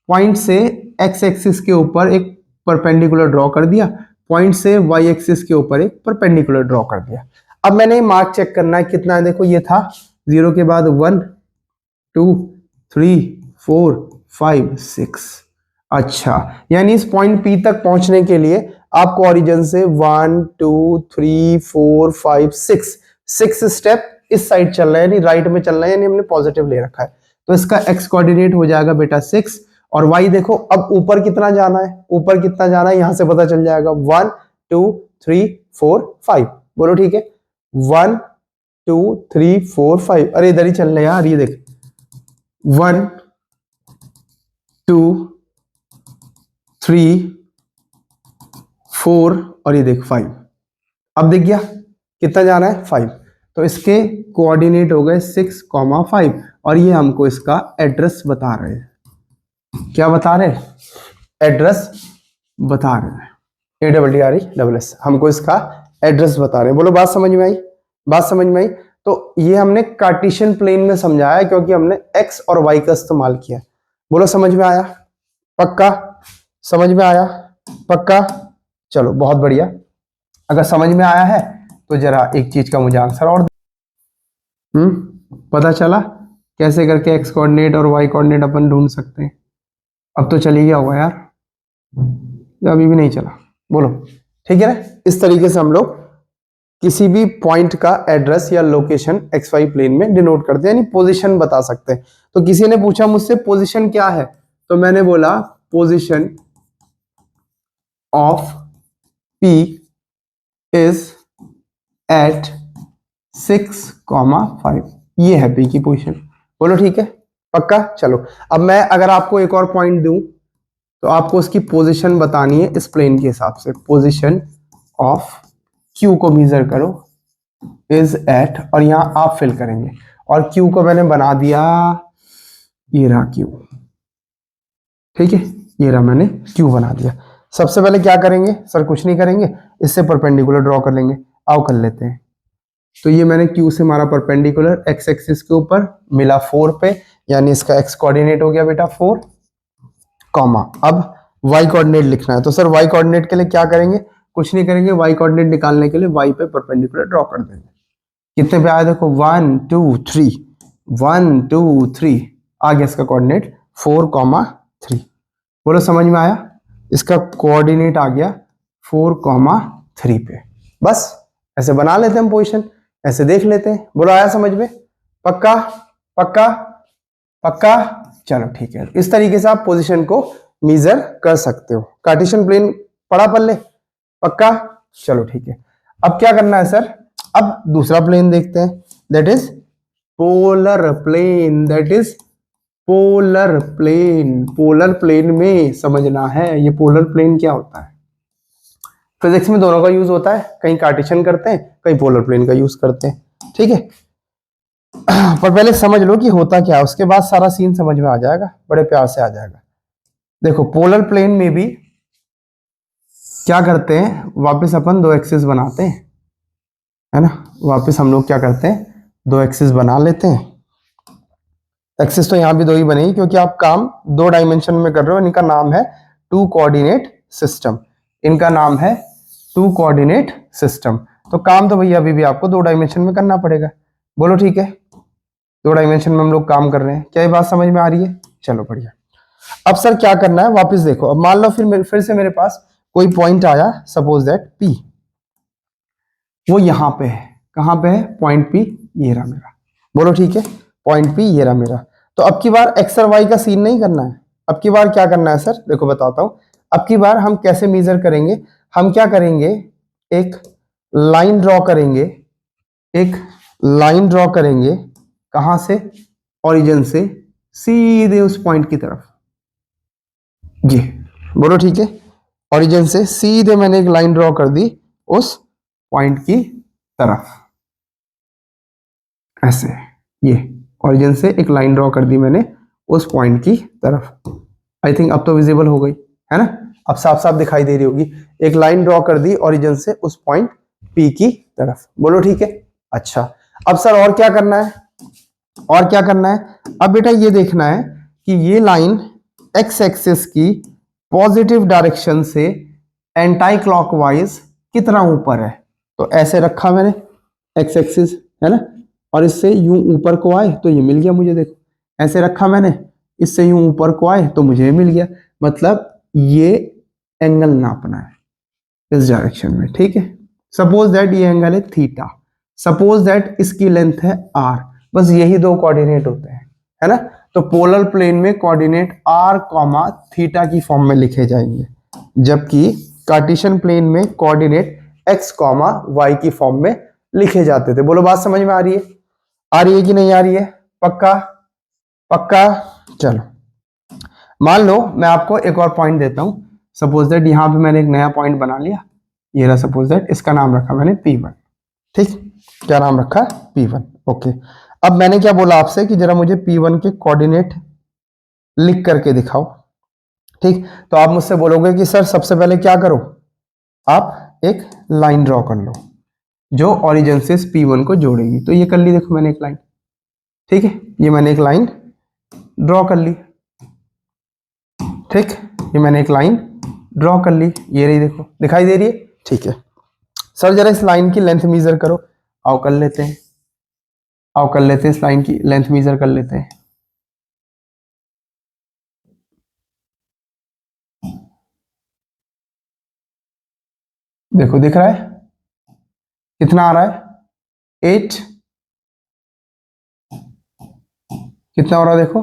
पॉइंट से एक्स एक्सिस के ऊपर एक परपेंडिकुलर ड्रॉ कर दिया, पॉइंट से वाई एक्सिस के ऊपर एक परपेंडिकुलर ड्रॉ कर दिया। अब मैंने मार्क चेक करना है कितना है। देखो ये था 0 के बाद 1 2 3 4 5 6। अच्छा, यानी इस पॉइंट P तक पहुंचने के लिए आपको ओरिजिन से 1 2 3 4 5 6 स्टेप इस साइड चल रहा है, यानी राइट में चल रहा है, यानी हमने पॉजिटिव ले रखा है। तो इसका एक्स कोऑर्डिनेट हो जाएगा बेटा 6, और वाई देखो अब ऊपर कितना जाना है, ऊपर कितना जाना है यहां से पता चल जाएगा 1 2 3 4 5। बोलो ठीक है, 1 2 3 4 5। अरे इधर ही चल रहे यार, ये देख 1 2 3 4 और ये देख 5। अब दिख गया कितना जाना है, 5। तो इसके कोऑर्डिनेट हो गए 6, 5, और ये हमको इसका एड्रेस बता रहे हैं। क्या बता रहे हैं, एड्रेस बता रहे हैं। ADDRESS हमको इसका एड्रेस बता रहे हैं। बोलो बात समझ में आई, बात समझ में आई। तो ये हमने कार्टेशियन प्लेन में समझाया क्योंकि हमने एक्स और वाई का इस्तेमाल किया। बोलो समझ में आया, पक्का समझ में आया, पक्का। चलो बहुत बढ़िया। अगर समझ में आया है तो जरा एक चीज का मुझे आंसर और पता चला कैसे करके एक्स कोऑर्डिनेट और वाई कोऑर्डिनेट अपन ढूंढ सकते हैं। अब तो चल ही गया होगा यार, अभी भी नहीं चला। बोलो ठीक है ना। इस तरीके से हम लोग किसी भी पॉइंट का एड्रेस या लोकेशन एक्स वाई प्लेन में डिनोट करते हैं, यानी पोजीशन बता सकते हैं। तो किसी ने पूछा मुझसे पोजीशन क्या है, तो मैंने बोला position of P is at 6,5। ये है P की पोजीशन। बोलो ठीक है, पक्का। चलो अब मैं अगर आपको एक और पॉइंट दूं तो आपको उसकी पोजीशन बतानी है इस प्लेन के हिसाब से। पोजीशन ऑफ Q को मेजर करो इज एट, और यहां आप फिल करेंगे, और Q को मैंने बना दिया, ये रहा Q। ठीक है, ये रहा मैंने Q बना दिया। सबसे पहले क्या करेंगे सर, कुछ नहीं करेंगे, इससे परपेंडिकुलर ड्रॉ कर लेंगे। आओ कर लेते हैं। तो ये मैंने Q से मारा परपेंडिकुलर एक्स एक्सिस के ऊपर, मिला 4 पे, यानी इसका एक्स कोऑर्डिनेट हो गया बेटा 4, कॉमा। अब वाई कोऑर्डिनेट लिखना है, तो सर वाई कोऑर्डिनेट के लिए क्या करेंगे, कुछ नहीं करेंगे, वाई कोऑर्डिनेट निकालने के लिए वाई पे परपेंडिकुलर ड्रॉ कर देंगे। कितने पे आया देखो 1 2 3, 1 2 3 आ गया इसका कोऑर्डिनेट 4,3। बोलो समझ में आया, इसका कोऑर्डिनेट आ गया 4,3 पे। बस ऐसे बना लेते हैं हम पोजीशन, ऐसे देख लेते हैं। बोलो आया समझ में, पक्का पक्का पक्का। चलो ठीक है, इस तरीके से आप पोजीशन को मेजर कर सकते हो। कार्टेशियन प्लेन पढ़ा पल्ले, पक्का। चलो ठीक है, अब क्या करना है सर, अब दूसरा प्लेन देखते हैं, that is polar plane, that is polar plane. Polar plane में समझना है ये पोलर प्लेन क्या होता है। फिजिक्स में दोनों का यूज होता है, कहीं कार्टेशियन करते हैं, कहीं पोलर प्लेन का यूज करते हैं, ठीक है। पर पहले समझ लो कि होता क्या है, उसके बाद सारा सीन समझ में आ जाएगा, बड़े प्यार से आ जाएगा। देखो पोलर प्लेन में भी क्या करते हैं, वापस अपन दो एक्सिस बनाते हैं, है ना। वापस हम लोग क्या करते हैं, दो एक्सिस बना लेते हैं। एक्सिस तो यहाँ भी दो ही बनेगी क्योंकि आप काम दो डायमेंशन में कर रहे हो। इनका नाम है टू कोऑर्डिनेट सिस्टम, इनका नाम है टू कोऑर्डिनेट सिस्टम। तो काम तो भैया अभी भी आपको दो डायमेंशन में करना पड़ेगा। बोलो ठीक है, दो डायमेंशन में हम लोग काम कर रहे हैं। क्या ये बात समझ में आ रही है? चलो बढ़िया। अब सर क्या करना है, वापस देखो। अब मान लो फिर से मेरे पास कोई पॉइंट आया, सपोज दैट P, वो यहां पे है। कहां पे है? पॉइंट P ये रहा मेरा। बोलो ठीक है, पॉइंट P ये रहा मेरा। तो अब की बार एक्स और वाई का सीन नहीं करना है। अब की बार क्या करना है सर, देखो बताता हूं। अब की बार हम कैसे मेजर करेंगे, हम क्या करेंगे, एक लाइन ड्रॉ करेंगे, एक लाइन ड्रॉ करेंगे। कहां से? ओरिजिन से सीधे उस पॉइंट की तरफ। ये बोलो ठीक है, ओरिजिन से सीधे मैंने एक लाइन ड्रॉ कर दी उस पॉइंट की तरफ, ऐसे। ये ओरिजिन से एक लाइन ड्रॉ कर दी मैंने उस पॉइंट की तरफ। आई थिंक अब तो विजिबल हो गई है ना, अब साफ साफ दिखाई दे रही होगी। एक लाइन ड्रॉ कर दी ओरिजिन से उस पॉइंट P की तरफ। बोलो ठीक है। अच्छा अब सर और क्या करना है, और क्या करना है? अब बेटा ये देखना है कि ये लाइन एक्स एक्सिस की पॉजिटिव डायरेक्शन से एंटी क्लॉकवाइज कितना ऊपर है। तो ऐसे रखा मैंने एक्स एक्सिस, है ना, और इससे यूं ऊपर को आए तो ये मिल गया मुझे। देखो ऐसे रखा मैंने, इससे यूं ऊपर को आए तो मुझे मिल गया। मतलब ये एंगल नापना है इस डायरेक्शन में, ठीक है। सपोज दैट ये एंगल है थीटा, सपोज दैट इसकी लेंथ है r। बस यही दो कोऑर्डिनेट होते हैं, है ना। तो पोलर प्लेन में कोऑर्डिनेट r कॉमा थीटा की फॉर्म में लिखे जाएंगे, जबकि कार्टेशियन प्लेन में कोऑर्डिनेट x कॉमा y की फॉर्म में लिखे जाते थे। बोलो बात समझ में आ रही है? आ रही है कि नहीं आ रही है? पक्का? पक्का? चलो मान लो मैं आपको एक और पॉइंट देता हूं। सपोज दैट यहां पे मैंने एक नया पॉइंट बना लिया, ये रहा। सपोज दैट इसका नाम रखा मैंने P1, ठीक। क्या नाम रखा? P1, okay. अब मैंने क्या बोला आपसे कि जरा मुझे P1 के कोऑर्डिनेट लिख करके दिखाओ, ठीक। तो आप मुझसे बोलोगे कि सर सबसे पहले क्या करो, आप एक लाइन ड्रॉ कर लो जो ओरिजिन से P1 को जोड़ेगी। तो ये कर ली, देखो मैंने एक लाइन, ठीक है। ये मैंने एक लाइन ड्रॉ कर ली, ठीक। ये मैंने एक लाइन ड्रॉ कर ली, ये रही, देखो दिखाई दे रही है, ठीक है। सर जरा इस लाइन की लेंथ मेजर करो। आओ कर लेते हैं, आओ कर लेते हैं, इस लाइन की लेंथ मेजर कर लेते हैं। देखो दिख रहा है कितना आ रहा है? 8। कितना हो रहा है देखो?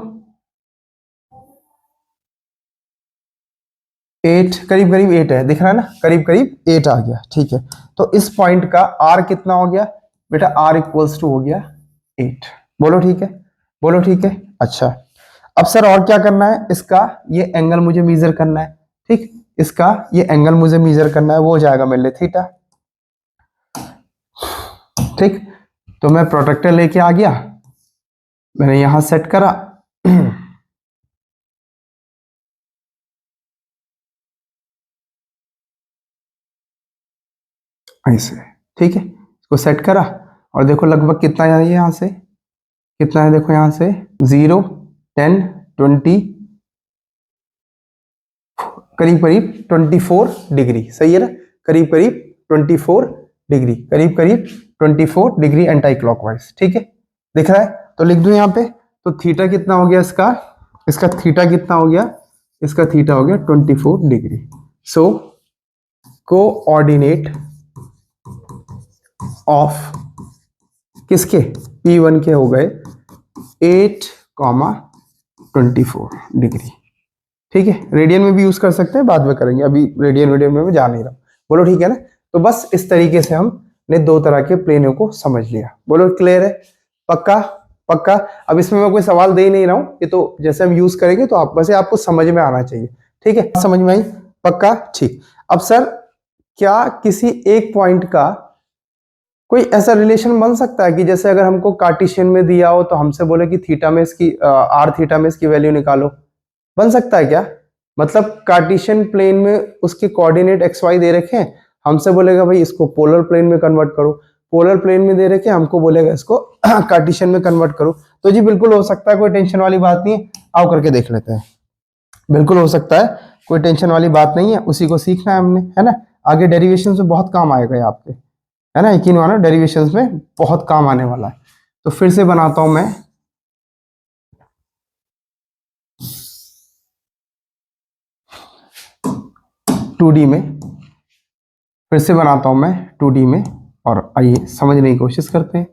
8, करीब करीब 8 है, दिख रहा है ना, करीब करीब 8 आ गया, ठीक है। तो इस पॉइंट का R कितना हो गया बेटा? R इक्वल्स टू हो गया 8। बोलो ठीक है, बोलो ठीक है। अच्छा अब सर और क्या करना है? इसका ये एंगल मुझे मेजर करना है, ठीक। इसका ये एंगल मुझे मेजर करना है, वो हो जाएगा मेरे लिए थीटा, ठीक। तो मैं प्रोट्रैक्टर लेके आ गया, मैंने यहां सेट करा, ऐसे, ठीक है। इसको सेट करा और देखो लगभग कितना है यहाँ से, कितना है देखो यहाँ से 0, 10, 20, करीब करीब 24 डिग्री, सही है ना, करीब करीब 24 डिग्री, करीब करीब 24 डिग्री एंटी क्लॉकवाइज, ठीक है। दिख रहा है? तो लिख दूं यहाँ पे। तो थीटा कितना हो गया इसका? इसका थीटा कितना हो गया? इसका थीटा हो गया 24 डिग्री। सो कोऑर्डिनेट ऑफ किसके? P1 के हो गए 8, 24 डिग्री, ठीक है। रेडियन में भी यूज कर सकते हैं, बाद में करेंगे, अभी रेडियन वीडियो में मैं जा नहीं रहा हूं। बोलो ठीक है ना। तो बस इस तरीके से हम ने दो तरह के प्लेनों को समझ लिया। बोलो क्लियर है? पक्का? पक्का। अब इसमें मैं कोई सवाल दे ही नहीं रहा हूं, ये तो जैसे हम यूज करेंगे तो आप वैसे आपको समझ में आना चाहिए। ठीक है, समझ में आई? पक्का? ठीक। अब सर क्या किसी एक पॉइंट का कोई ऐसा रिलेशन बन सकता है कि जैसे अगर हमको कार्टेशियन में दिया हो तो हमसे बोले कि थीटा में इसकी आर थीटा में इसकी वैल्यू निकालो, बन सकता है क्या? मतलब कार्टेशियन प्लेन में उसके कोऑर्डिनेट एक्स वाई दे रखे हैं, हमसे बोलेगा भाई इसको पोलर प्लेन में कन्वर्ट करो, पोलर प्लेन में दे रखे हमको बोलेगा इसको कार्टेशियन में कन्वर्ट करो। तो जी बिल्कुल हो सकता है, कोई टेंशन वाली बात नहीं है, आओ करके देख लेते हैं। बिल्कुल हो सकता है, कोई टेंशन वाली बात नहीं है, उसी को सीखना है हमने, है ना। आगे डेरिवेशन में बहुत काम आएगा ये आपके, है ना, यकीन मानो डेरिवेशंस में बहुत काम आने वाला है। तो फिर से बनाता हूं मैं 2D में, फिर से बनाता हूं मैं 2D में, और आइए समझने की कोशिश करते हैं,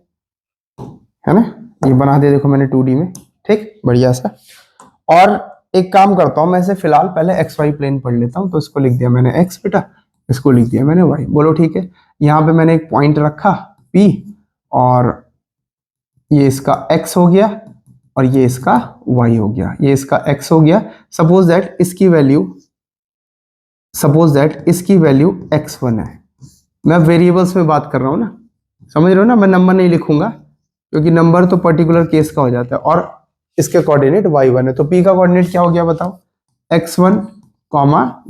है ना। ये बना दिया देखो मैंने 2D में, ठीक, बढ़िया सा। और एक काम करता हूं मैं, इसे फिलहाल पहले एक्स वाई प्लेन पढ़ लेता हूं। तो इसको लिख दिया मैंने एक्स बेटा, इसको लिख दिया मैंने वाई। बोलो ठीक है। यहाँ पे मैंने एक पॉइंट रखा P, और ये इसका x हो गया और ये इसका y हो गया, ये इसका x हो गया। सपोज दैट इसकी वैल्यू x1 है। मैं वेरिएबल्स में बात कर रहा हूं ना, समझ रहे हो ना। मैं नंबर नहीं लिखूंगा क्योंकि नंबर तो पर्टिकुलर केस का हो जाता है, और इसके कोऑर्डिनेट y1 है। तो p का कोऑर्डिनेट क्या हो गया बताओ? x1,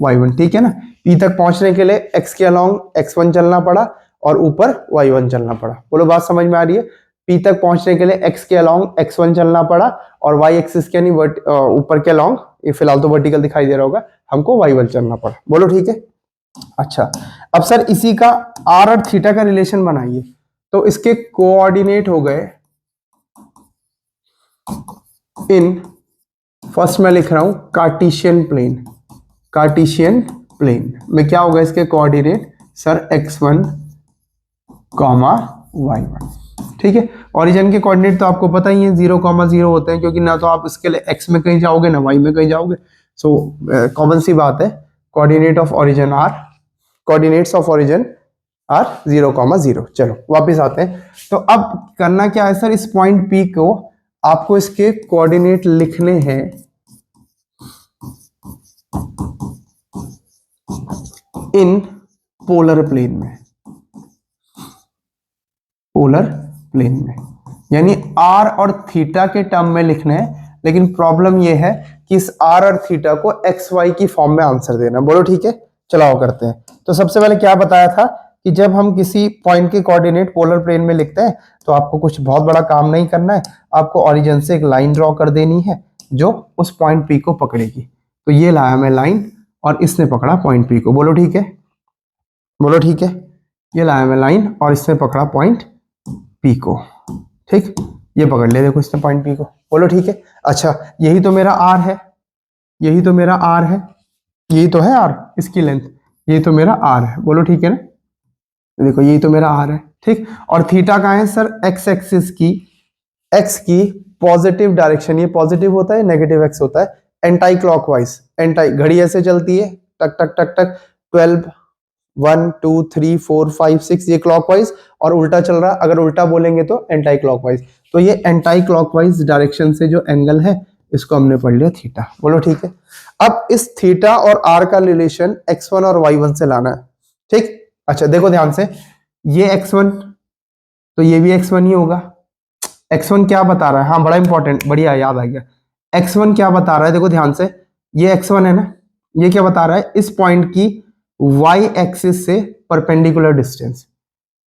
y1, ठीक है ना। p तक पहुंचने के लिए x के अलोंग x1 चलना पड़ा और ऊपर y1 चलना पड़ा। बोलो बात समझ में आ रही है? P तक पहुंचने के लिए x के अलोंग x1 चलना पड़ा और y एक्सिस के यानी ऊपर के अलोंग, ये फिलहाल तो वर्टिकल दिखाई दे रहा होगा, हमको y1 चलना पड़ा। बोलो ठीक है। अच्छा, अब सर इसी का r और थीटा का रिलेशन बनाइए। तो इसके कोऑर्डिनेट हो गए इन, फर्स्ट मैं लिख रहा हूं कार्टेशियन प्लेन। कार्टेशियन प्लेन में क्या होगा इसके कोऑर्डिनेट? सर x1, y1, ठीक है। ओरिजिन के कोऑर्डिनेट तो आपको पता ही है 0, 0 होते हैं, क्योंकि ना तो आप इसके लिए x में कहीं जाओगे ना y में कहीं जाओगे। सो कॉमन सी बात है, coordinate of origin are, coordinates of origin are 0, 0। चलो वापस आते हैं। तो अब करना क्या है सर, इस पॉइंट P को आपको इसके कोऑर्डिनेट लिखने हैं इन पोलर प्लेन में, पोलर प्लेन में, यानी r और थीटा के टर्म में लिखने हैं। लेकिन प्रॉब्लम यह है कि इस r और थीटा को एक्स वाई की फॉर्म में आंसर देना। बोलो ठीक है, चलाओ करते हैं। तो सबसे पहले क्या बताया था कि जब हम किसी पॉइंट के कोऑर्डिनेट पोलर प्लेन में लिखते हैं तो आपको कुछ बहुत बड़ा काम नहीं करना है, आपको ओरिजिन से एक लाइन ड्रॉ कर देनी है जो उस पॉइंट P को पकड़ेगी। तो ये लाया मैं लाइन और इसने पकड़ा पॉइंट P को। बोलो ठीक है, बोलो ठीक है। ये लाया मैं लाइन और इसने पकड़ा पॉइंट P को, ठीक, ये पकड़ लिया देखो इसने पॉइंट P को। बोलो ठीक है। अच्छा, यही तो मेरा R है, यही तो मेरा R है, यही तो है R, इसकी लेंथ, यही तो मेरा R है। बोलो ठीक है ना, देखो यही तो मेरा R है, ठीक। और थीटा कहाँ है सर? x एक्सिस की, x की पॉजिटिव डायरेक्शन, ये पॉजिटिव होता है, नेगेटिव x होता है, एंटी क्लॉकवाइज। एंटी घड़ी ऐसे चलती है, टक टक टक टक, 12, 1 2 3 4 5 6, ये क्लॉकवाइज, और उल्टा चल रहा, अगर उल्टा बोलेंगे तो एंटी क्लॉकवाइज। तो ये एंटी क्लॉकवाइज डायरेक्शन से जो एंगल है इसको हमने पढ़ लिया थीटा। बोलो ठीक है। अब इस थीटा और r का रिलेशन x1 और y1 से लाना है, ठीक। अच्छा देखो ध्यान से, ये x1 तो ये भी x1 ही होगा। x1 क्या बता रहा है? हाँ बड़ा इंपॉर्टेंट, बढ़िया याद आ गया। x1 क्या बता रहा है? देखो ध्यान से, ये x1 है ना, ये क्या बता रहा है? इस पॉइंट की y एक्सिस से परपेंडिकुलर डिस्टेंस।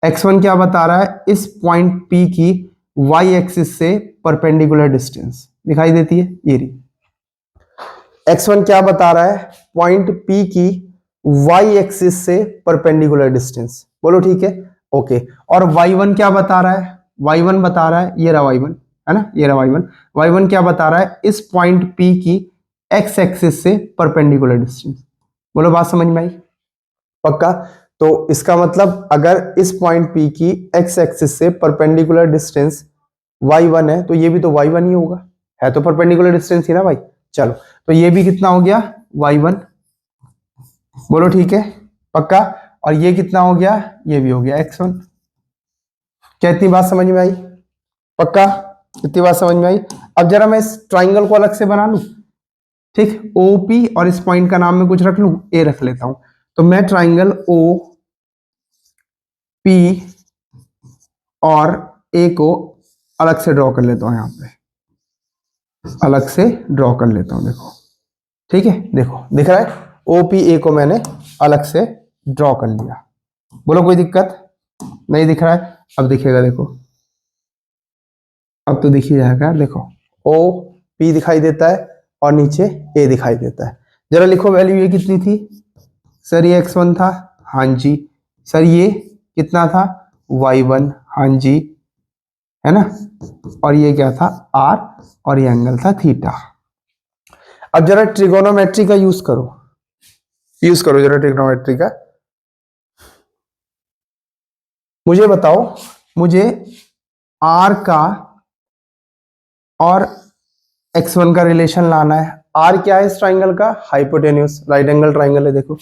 x1 क्या बता रहा है? इस पॉइंट P की y एक्सिस से परपेंडिकुलर डिस्टेंस दिखाई देती है, ये रही। x1 क्या बता रहा है? पॉइंट P की y एक्सिस से परपेंडिकुलर डिस्टेंस। बोलो ठीक है, ओके। और y1 क्या बता रहा है? y1 बता रहा है, ये रहा y1, है ना, ये रहा y1। y1 क्या बता रहा है? इस पॉइंट P की x एक्सिस से परपेंडिकुलर डिस्टेंस। बोलो बात समझ में आई? पक्का? तो इसका मतलब अगर इस पॉइंट P की x एक्सिस से परपेंडिकुलर डिस्टेंस y1 है तो ये भी तो y1 ही होगा, है तो परपेंडिकुलर डिस्टेंस ही ना भाई। चलो, तो ये भी कितना हो गया? y1। बोलो ठीक है, पक्का। और ये कितना हो गया? ये भी हो गया x1। क्या इतनी बात समझ में आई? पक्का इतनी बात समझ में आई? अब जरा मैं इस ट्राइंगल को अलग से बना लूं, ठीक, ओपी, और इस पॉइंट का नाम में कुछ रख लूं, ए रख लेता हूं। तो मैं ट्राइंगल ओ पी और ए को अलग से ड्रॉ कर लेता हूं, यहां पे अलग से ड्रॉ कर लेता हूं, देखो, ठीक है, देखो दिख रहा है, ओ पी ए को मैंने अलग से ड्रॉ कर लिया। बोलो कोई दिक्कत? नहीं दिख रहा है? अब दिखेगा, देखो, अब तो दिख ही जाएगा। देखो ओ पी दिखाई देता है और नीचे ए दिखाई देता है। जरा लिखो वैल्यू ये कितनी थी? सर ये x1 था, हाँ जी। सर ये कितना था? y1, हाँ जी, है ना। और ये क्या था? r, और ये एंगल था थीटा। अब जरा ट्रिगोनोमेट्री का यूज करो, जरा ट्रिगोनोमेट्री का। मुझे बताओ, मुझे r का और x1 का रिलेशन लाना है। r क्या है इस ट्राइंगल का? हाइपोटेन्यूज, राइट एंगल ट्राइंगल है, देखो।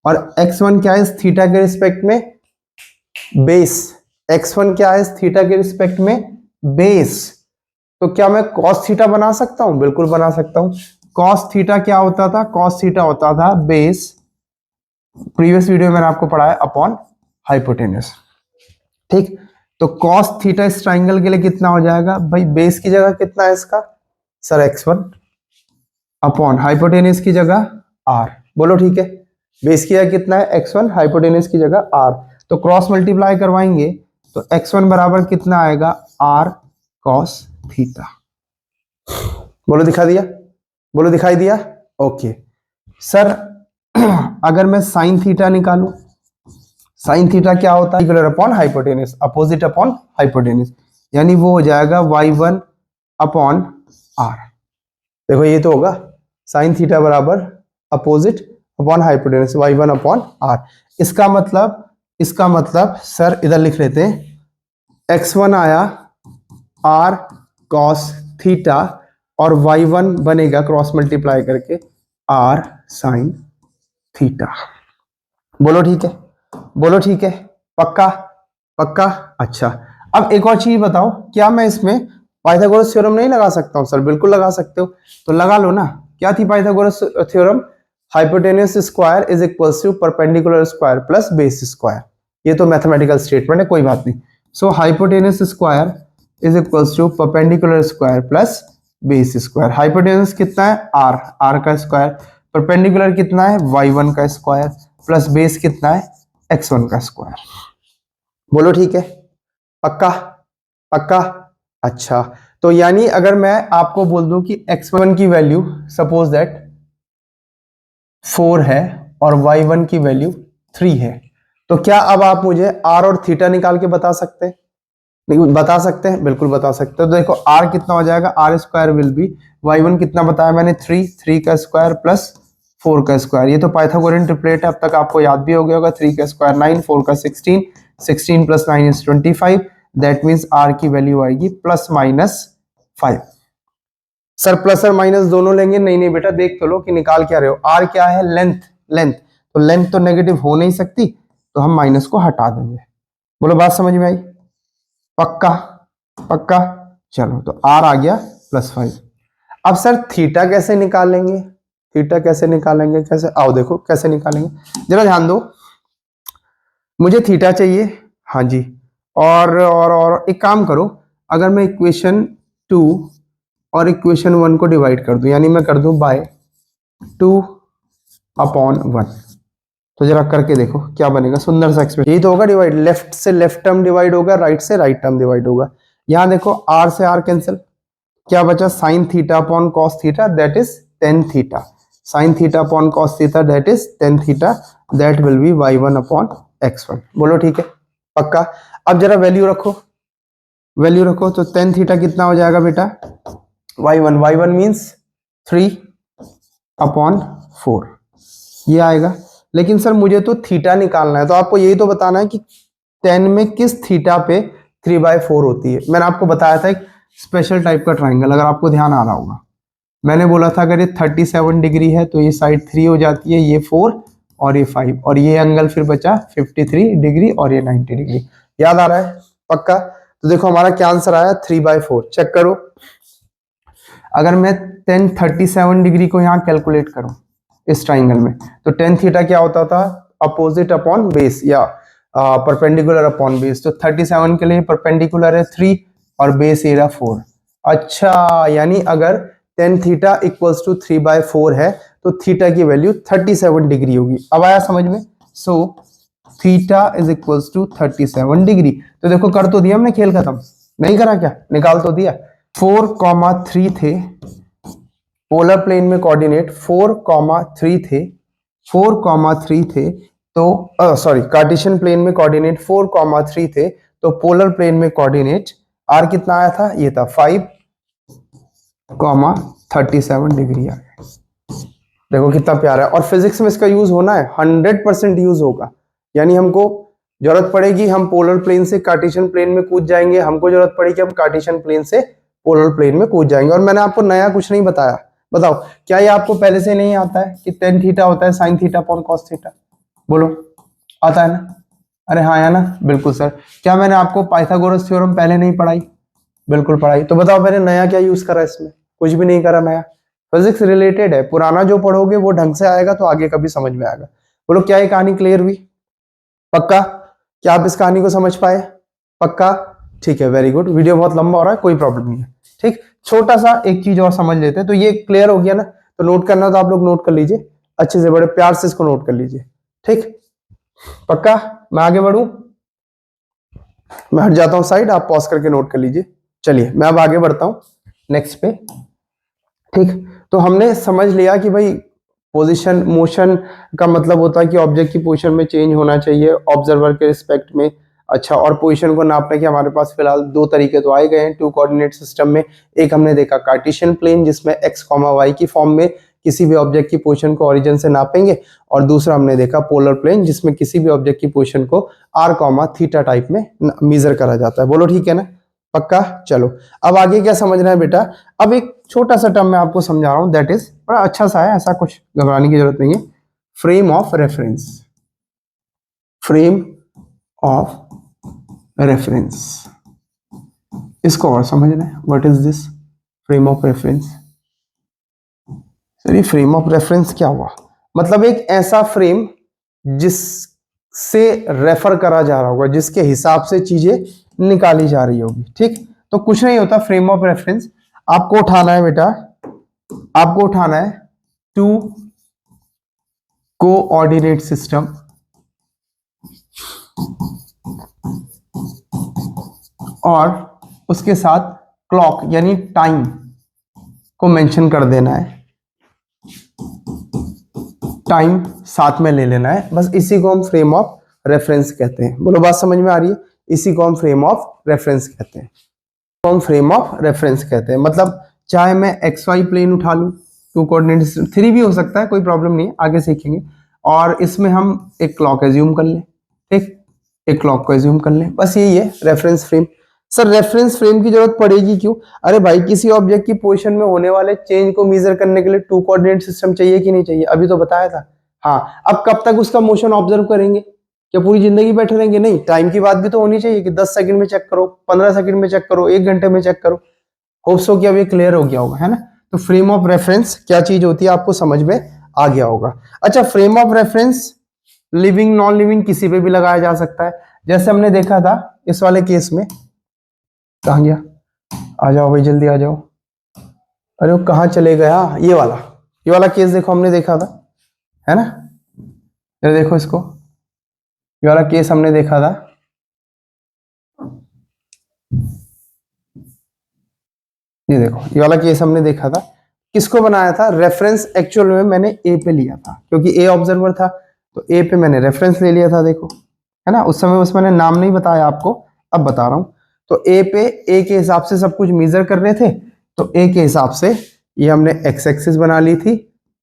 और x1 क्या है इस थीटा के रिस्पेक्ट में? बेस। x1 क्या है इस थीटा के रिस्पेक्ट में? बेस। तो क्या मैं cos थीटा बना सकता हूं? बिल्कुल बना सकता हूं। cos थीटा क्या होता था? cos थीटा होता था बेस, प्रीवियस वीडियो में मैंने आपको पढ़ाया, अपॉन हाइपोटेन्यूज, ठीक। तो cos थीटा इस ट्राइंगल के लिए कितना हो जाएगा भाई? बेस की जगह कितना है इसका? सर x1, अपॉन हाइपोटेन्यूज की जगह r। बोलो ठीक है, बेस की जगह कितना है? x1, हाइपोटेन्यूज की जगह r। तो क्रॉस मल्टीप्लाई करवाएंगे तो x1 बराबर कितना आएगा? r cos theta. बोलो दिखा दिया? बोलो दिखाई दिया? ओके सर, अगर मैं साइन थीटा निकालूं, साइन थीटा क्या होता है? Equal upon hypotenuse, opposite upon hypotenuse, यानी वो हो जाएगा y1 अपॉन r। देखो ये तो होगा साइन थीटा बराबर opposite upon hypotenuse, y1 upon r। इसका मतलब सर इधर लिख लेते हैं, x1 आया r cos थीटा और y1 बनेगा क्रॉस मल्टीप्लाई करके r sin थीटा। बोलो ठीक है? बोलो ठीक है? पक्का? पक्का? अच्छा, अब एक और चीज बताओ, क्या मैं इसमें पाइथागोरस थ्योरम नहीं लगा सकता हूं? सर बिल्कुल लगा सकते हो, तो लगा लो ना। क्या थी Pythagoras theorem? Hypotenuse square is equals to perpendicular square plus base square. ये तो मैथमेटिकल स्टेटमेंट है, कोई बात नहीं। So hypotenuse square is equals to perpendicular square plus base square. Hypotenuse कितना है? r का स्क्वायर, परपेंडिकुलर कितना है? y1 का स्क्वायर, प्लस बेस कितना है? x1 का स्क्वायर। बोलो ठीक है? पक्का? पक्का? अच्छा, तो यानी अगर मैं आपको बोल दूं कि x1 की वैल्यू सपोज दैट 4 है और y1 की वैल्यू 3 है, तो क्या अब आप मुझे r और थीटा निकाल के बता सकते हैं? बता सकते हैं, बिल्कुल बता सकते हो। तो देखो r कितना हो जाएगा? r square will be, y1 कितना बताया मैंने? 3 का स्क्वायर प्लस 4 का स्क्वायर। ये तो पाइथागोरियन ट्रिपलेट है, अब तक आपको याद भी हो गया होगा। 3 का स्क्वायर 9, 4 का 16, 16 plus 9 is 25। That means r की वैल्यू आएगी प्लस माइनस 5। सर प्लस और माइनस दोनों लेंगे? नहीं नहीं बेटा, देख तो लो कि निकाल क्या रहे हो। r क्या है? लेंथ। लेंथ, तो लेंथ तो नेगेटिव हो नहीं सकती, तो हम माइनस को हटा देंगे। बोलो बात समझ में आई? पक्का? पक्का? चलो, तो r आ गया प्लस 5। अब सर थीटा कैसे निकालेंगे? थीटा कैसे निकालेंगे? कैसे? आओ देखो कैसे निकालेंगे, जरा ध्यान दो। मुझे थीटा चाहिए, हाँ जी। और एक काम करो, अगर मैं इक्वेशन 2 और इक्वेशन 1 को डिवाइड कर दूं, यानी मैं कर दूं बाय 2 अपॉन 1, तो जरा करके देखो क्या बनेगा। सुंदर सा एक्सप्रेशन, यही तो होगा डिवाइड। लेफ्ट से लेफ्ट टर्म डिवाइड होगा, राइट से राइट टर्म डिवाइड होगा। यहां देखो r से r कैंसिल, क्या बचा? Sine theta upon cos theta, that is tan theta. Sine theta upon cos theta, that is tan theta. That will be y1 upon x1। बोलो ठीक है? पक्का? अब जरा वैल्यू रखो, वैल्यू रखो। तो टेन थीटा कितना हो जाएगा बेटा? y1 मीन्स 3 अपॉन 4, ये आएगा। लेकिन सर मुझे तो थीटा निकालना है, तो आपको यही तो बताना है कि 10 में किस थीटा पे 3/4 होती है। मैंने आपको बताया था एक स्पेशल टाइप का ट्राइंगल, अगर आपको ध्यान आ रहा होगा। मैंने बोला था अगर ये 37 डिग्री है तो ये साइड 3 हो जाती है, ये 4 और ये 5, और ये एंगल फिर बचा 53 डिग्री और ये 90 डिग्री। याद आ रहा है? पक्का? तो देखो हमारा क्या आंसर आया 3/4। चेक करो, अगर मैं tan 37 डिग्री को यहाँ कैलकुलेट करूं इस ट्राइंगल में, तो tan थीटा क्या होता था, अपोजिट अपॉन बेस या परपेंडिकुलर अपॉन बेस। तो 37 के लिए परपेंडिकुलर है 3 और बेस एरिया 4। अच्छा, यानी अगर tan थीटा इक्वल्स टू 3/4 है तो थीटा की वैल्यू 37 डिग्री होगी। अब आया समझ में? So theta is equals to 37 degree. तो देखो कर तो दिया हमने, खेल खत्म नहीं करा क्या, निकाल तो दिया। 4,3 थे पोलर प्लेन में कोऑर्डिनेट, 4,3 थे, 4,3 थे तो सॉरी कार्टेशियन प्लेन में कोऑर्डिनेट 4,3 थे, तो पोलर प्लेन में कोऑर्डिनेट आर कितना आया था, ये था 5,37 डिग्री आ गया। देखो कितना प्यारा है। और फिजिक्स में इसका यूज होना है, 100% यूज होगा। यानी हमको जरूरत पड़ेगी हम पोलर प्लेन से कार्टेशियन प्लेन में कूद जाएंगे, हमको जरूरत पड़ेगी हम कार्टेशियन प्लेन से पोलर प्लेन में कूद जाएंगे। और मैंने आपको नया कुछ नहीं बताया। बताओ क्या ये आपको पहले से नहीं आता है कि tan थीटा होता है sin theta upon cos theta? बोलो, आता है ना? अरे हाँ या ना? बिल्कुल सर। क्या मैंने आपको पाइथागोरस थ्योरम पहले नहीं पढ़ाई? बिल्कुल पढ़ाई। तो बताओ मैंने नया क्या यूज करा इसमें? कुछ भी नहीं करा नया। फिजिक्स रिलेटेड है, पुराना जो पढ़ोगे वो ढंग से आएगा तो आगे कभी समझ में आएगा। बोलो क्या ये कहानी क्लियर हुई? पक्का? क्या आप इस कहानी को समझ पाए? पक्का? ठीक है, वेरी गुड। वीडियो बहुत लंबा हो रहा है, कोई प्रॉब्लम नहीं है। ठीक, छोटा सा एक चीज और समझ लेते हैं। तो ये क्लियर हो गया ना? तो नोट करना तो आप लोग नोट कर लीजिए अच्छे से, बड़े प्यार से इसको नोट कर लीजिए। ठीक, पक्का? मैं आगे बढ़ूं? मैं हट जाता हूं साइड, आप पॉज करके नोट कर लीजिए। चलिए मैं अब आगे बढ़ता हूं नेक्स्ट पे। ठीक, तो हमने समझ लिया कि भाई पोजीशन मोशन का मतलब होता है कि ऑब्जेक्ट की पोजीशन में चेंज होना चाहिए ऑब्जर्वर के रिस्पेक्ट में। अच्छा, और पोजीशन को नापने के हमारे पास फिलहाल दो तरीके तो आए गए हैं टू कोऑर्डिनेट सिस्टम में। एक हमने देखा कार्टेशियन प्लेन जिसमें x, y की फॉर्म में किसी भी ऑब्जेक्ट की पोजीशन को ओरिजिन से नापेंगे, और दूसरा हमने देखा पोलर प्लेन जिसमें किसी भी ऑब्जेक्ट की पोजीशन को r, थीटा टाइप में मेजर करा जाता है। बोलो ठीक है ना? पक्का? चलो अब आगे क्या समझना है बेटा। अब एक छोटा सा टर्म मैं आपको समझा रहा हूं, दैट इज बड़ा अच्छा सा है, ऐसा कुछ घबराने की जरूरत नहीं है। Frame of reference. Frame of reference, इसको और समझना है। What is this frame of reference? Sir ये फ्रेम ऑफ रेफरेंस क्या हुआ? मतलब एक ऐसा फ्रेम जिससे रेफर करा जा रहा होगा, जिसके हिसाब से चीजें निकाली जा रही होगी। ठीक, तो कुछ नहीं होता फ्रेम ऑफ रेफरेंस। आपको उठाना है बेटा, आपको उठाना है टू कोऑर्डिनेट सिस्टम और उसके साथ क्लॉक यानी टाइम को मेंशन कर देना है, टाइम साथ में ले लेना है। बस इसी को हम फ्रेम ऑफ रेफरेंस कहते हैं। बोलो बात समझ में आ रही है? इसी को हम फ्रेम ऑफ रेफरेंस कहते हैं। तो हम फ्रेम ऑफ रेफरेंस कहते हैं। मतलब चाहे मैं एक्स वाई प्लेन उठा लूं, टू कोऑर्डिनेट सिस्टम, 3 भी हो सकता है, कोई प्रॉब्लम नहीं है, आगे सीखेंगे। और इसमें हम एक क्लॉक एज्यूम कर लें। ठीक, एक क्लॉक को एज्यूम कर लें, बस यही है reference frame. Sir reference frame की जरूरत पड़ेगी क्यों? अरे भाई किसी ऑब्जेक्ट की पोजीशन में होने वाले चेंज को मेजर करने के लिए टू कोऑर्डिनेट सिस्टम चाहिए कि नहीं चाहिए? अभी तो बताया था। हाँ, अब कब तक उसका मोशन ऑब्जर्व करेंगे? क्या पूरी जिंदगी बैठे रहेंगे? नहीं, टाइम की बात भी तो होनी चाहिए कि 10 सेकंड में चेक करो, 15 सेकंड में चेक करो, 1 घंटे में चेक करो। होप सो कि अब ये क्लियर हो गया होगा, है ना? तो फ्रेम ऑफ रेफरेंस क्या चीज होती है आपको समझ में आ गया होगा। अच्छा, frame of reference living non living किसी पे भी लगाया जा सकता है। जैसे हमने देखा था इस वाले केस में, कहाँ गया? आ जाओ भाई जल्दी आ जाओ। अरे वो कहाँ चले गया? ये वाला केस देखो, हमने देखा था, है ना? ये देखो इसको, ये वाला केस हमने देखा था। ये देखो, ये वाला केस हमने देखा था। किसको बनाया था? रेफरेंस एक्चुअल में मैंने ए पे लिया था, क्योंकि ए ऑब्जर्वर था, तो ए पे मैंने रेफरेंस ले लिया था। देखो, है ना? उस समय उसमें मैंने नाम नहीं बताया आपको, अब बता रहा हूं। तो ए पे ए के हिसाब से सब कुछ मेजर कर रहे थे, तो ए के हिसाब से ये हमने एक्स एक्सिस बना ली थी,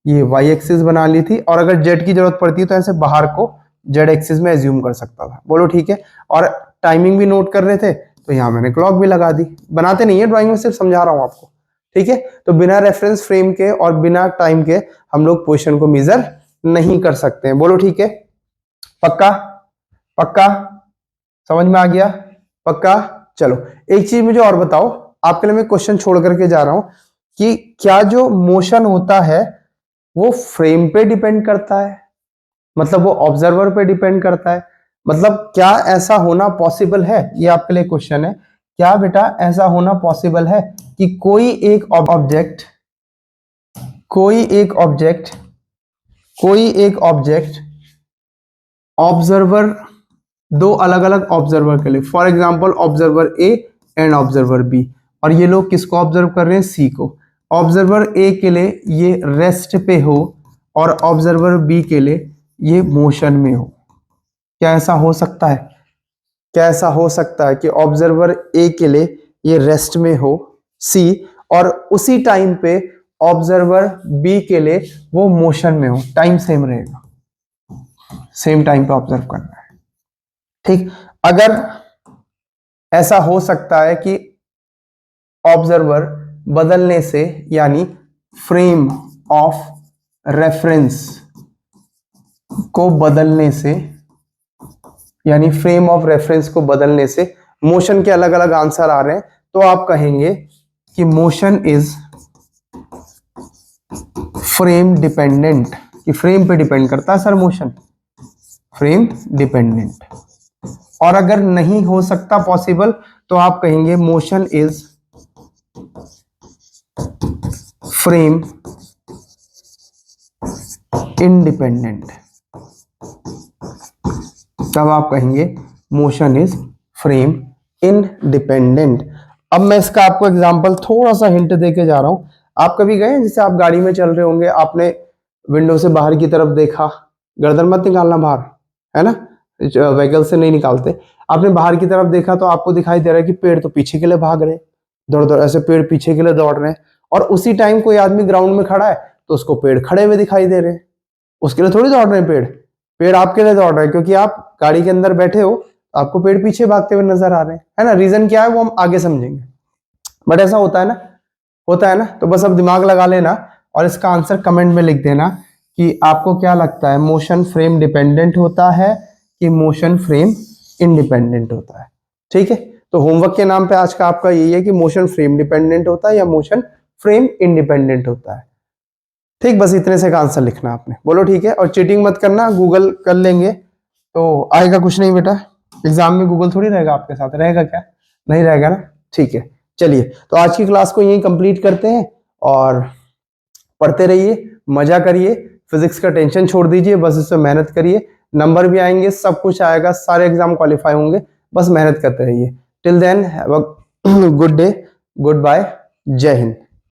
ये वाई एक्सिस बना ली थी, और अगर जेड की जरूरत पड़ती तो ऐसे बाहर को जेड एक्सिस में एज्यूम कर सकता था। बोलो ठीक है? और टाइमिंग भी नोट कर रहे थे, तो यहाँ मैंने क्लॉक भी लगा दी। बनाते नहीं है ड्राइंग में, सिर्फ समझा रहा हूं आपको। ठीक है? तो बिना रेफरेंस फ्रेम के और बिना टाइम के हम लोग पोजीशन को मेजर नहीं कर सकते हैं। बोलो ठीक है? पक्का? पक्का? समझ में आ गया? पक्का? चलो एक चीज मुझे और बताओ, आपके लिए मैं क्वेश्चन छोड़ करके जा रहा हूं कि क्या जो मोशन होता है वो फ्रेम पे डिपेंड करता है, मतलब वो ऑब्जर्वर पे डिपेंड करता है, मतलब क्या ऐसा होना पॉसिबल है? ये आपके लिए क्वेश्चन है, क्या बेटा ऐसा होना पॉसिबल है कि कोई एक ऑब्जेक्ट ऑब्जर्वर, दो अलग अलग ऑब्जर्वर के लिए, for example observer A and observer B, और ये लोग किसको ऑब्जर्व कर रहे हैं? सी को। ऑब्जर्वर ए के लिए ये रेस्ट पे हो और ऑब्जर्वर बी के लिए ये मोशन में हो। क्या ऐसा हो सकता है? क्या ऐसा हो सकता है कि ऑब्जर्वर ए के लिए ये रेस्ट में हो सी, और उसी टाइम पे ऑब्जर्वर बी के लिए वो मोशन में हो? टाइम सेम रहेगा, सेम टाइम पे ऑब्जर्व करना है, ठीक। अगर ऐसा हो सकता है कि ऑब्जर्वर बदलने से, यानी फ्रेम ऑफ रेफरेंस को बदलने से, यानी फ्रेम ऑफ रेफरेंस को बदलने से मोशन के अलग अलग आंसर आ रहे हैं, तो आप कहेंगे कि मोशन इज फ्रेम डिपेंडेंट, कि फ्रेम पे डिपेंड करता है सर मोशन, फ्रेम डिपेंडेंट। और अगर नहीं हो सकता पॉसिबल तो आप कहेंगे मोशन इज फ्रेम इंडिपेंडेंट, तब आप कहेंगे मोशन इज फ्रेम इंडिपेंडेंट। अब मैं इसका आपको एग्जांपल थोड़ा सा हिंट देके जा रहा हूं। आप कभी गए, जैसे आप गाड़ी में चल रहे होंगे, आपने विंडो से बाहर की तरफ देखा, गर्दन मत निकालना बाहर, है ना, व्हीकल से नहीं निकालते, आपने बाहर की तरफ देखा तो आपको दिखाई दे रहा है कि पेड़ तो पीछे के लिए भाग रहे, दौड़ दौड़ ऐसे पेड़ पीछे के लिए दौड़ रहे हैं, और उसी टाइम कोई आदमी ग्राउंड में खड़ा है तो उसको पेड़ खड़े हुए दिखाई दे रहे हैं, उसके लिए थोड़ी दौड़ रहे हैं पेड़, पेड़ आपके लिए दौड़ रहे हैं, क्योंकि आप गाड़ी के अंदर बैठे हो, आपको पेड़ पीछे भागते हुए नजर आ रहे हैं, है ना। रीजन क्या है वो हम आगे समझेंगे, बट ऐसा होता है ना, होता है ना। तो बस अब दिमाग लगा लेना और इसका आंसर कमेंट में लिख देना कि आपको क्या लगता है, मोशन फ्रेम डिपेंडेंट होता है कि मोशन फ्रेम इंडिपेंडेंट होता है, ठीक है। तो होमवर्क के नाम पे आज का आपका यही है कि मोशन फ्रेम डिपेंडेंट होता है या मोशन फ्रेम इंडिपेंडेंट होता है, ठीक। बस इतने से का आंसर लिखना आपने, बोलो ठीक है। और चीटिंग मत करना, गूगल कर लेंगे तो आएगा कुछ नहीं बेटा, एग्जाम में गूगल थोड़ी रहेगा आपके साथ, रहेगा क्या? नहीं रहेगा ना, ठीक है। चलिए, तो आज की क्लास को यहीं कंप्लीट करते हैं, और पढ़ते रहिए, मजा करिए, फिजिक्स का टेंशन छोड़ दीजिए, बस इसमें मेहनत करिए, नंबर भी आएंगे, सब कुछ आएगा, सारे एग्जाम क्वालिफाई होंगे, बस मेहनत करते रहिए। Till then have a good day, good bye, Jai Hind.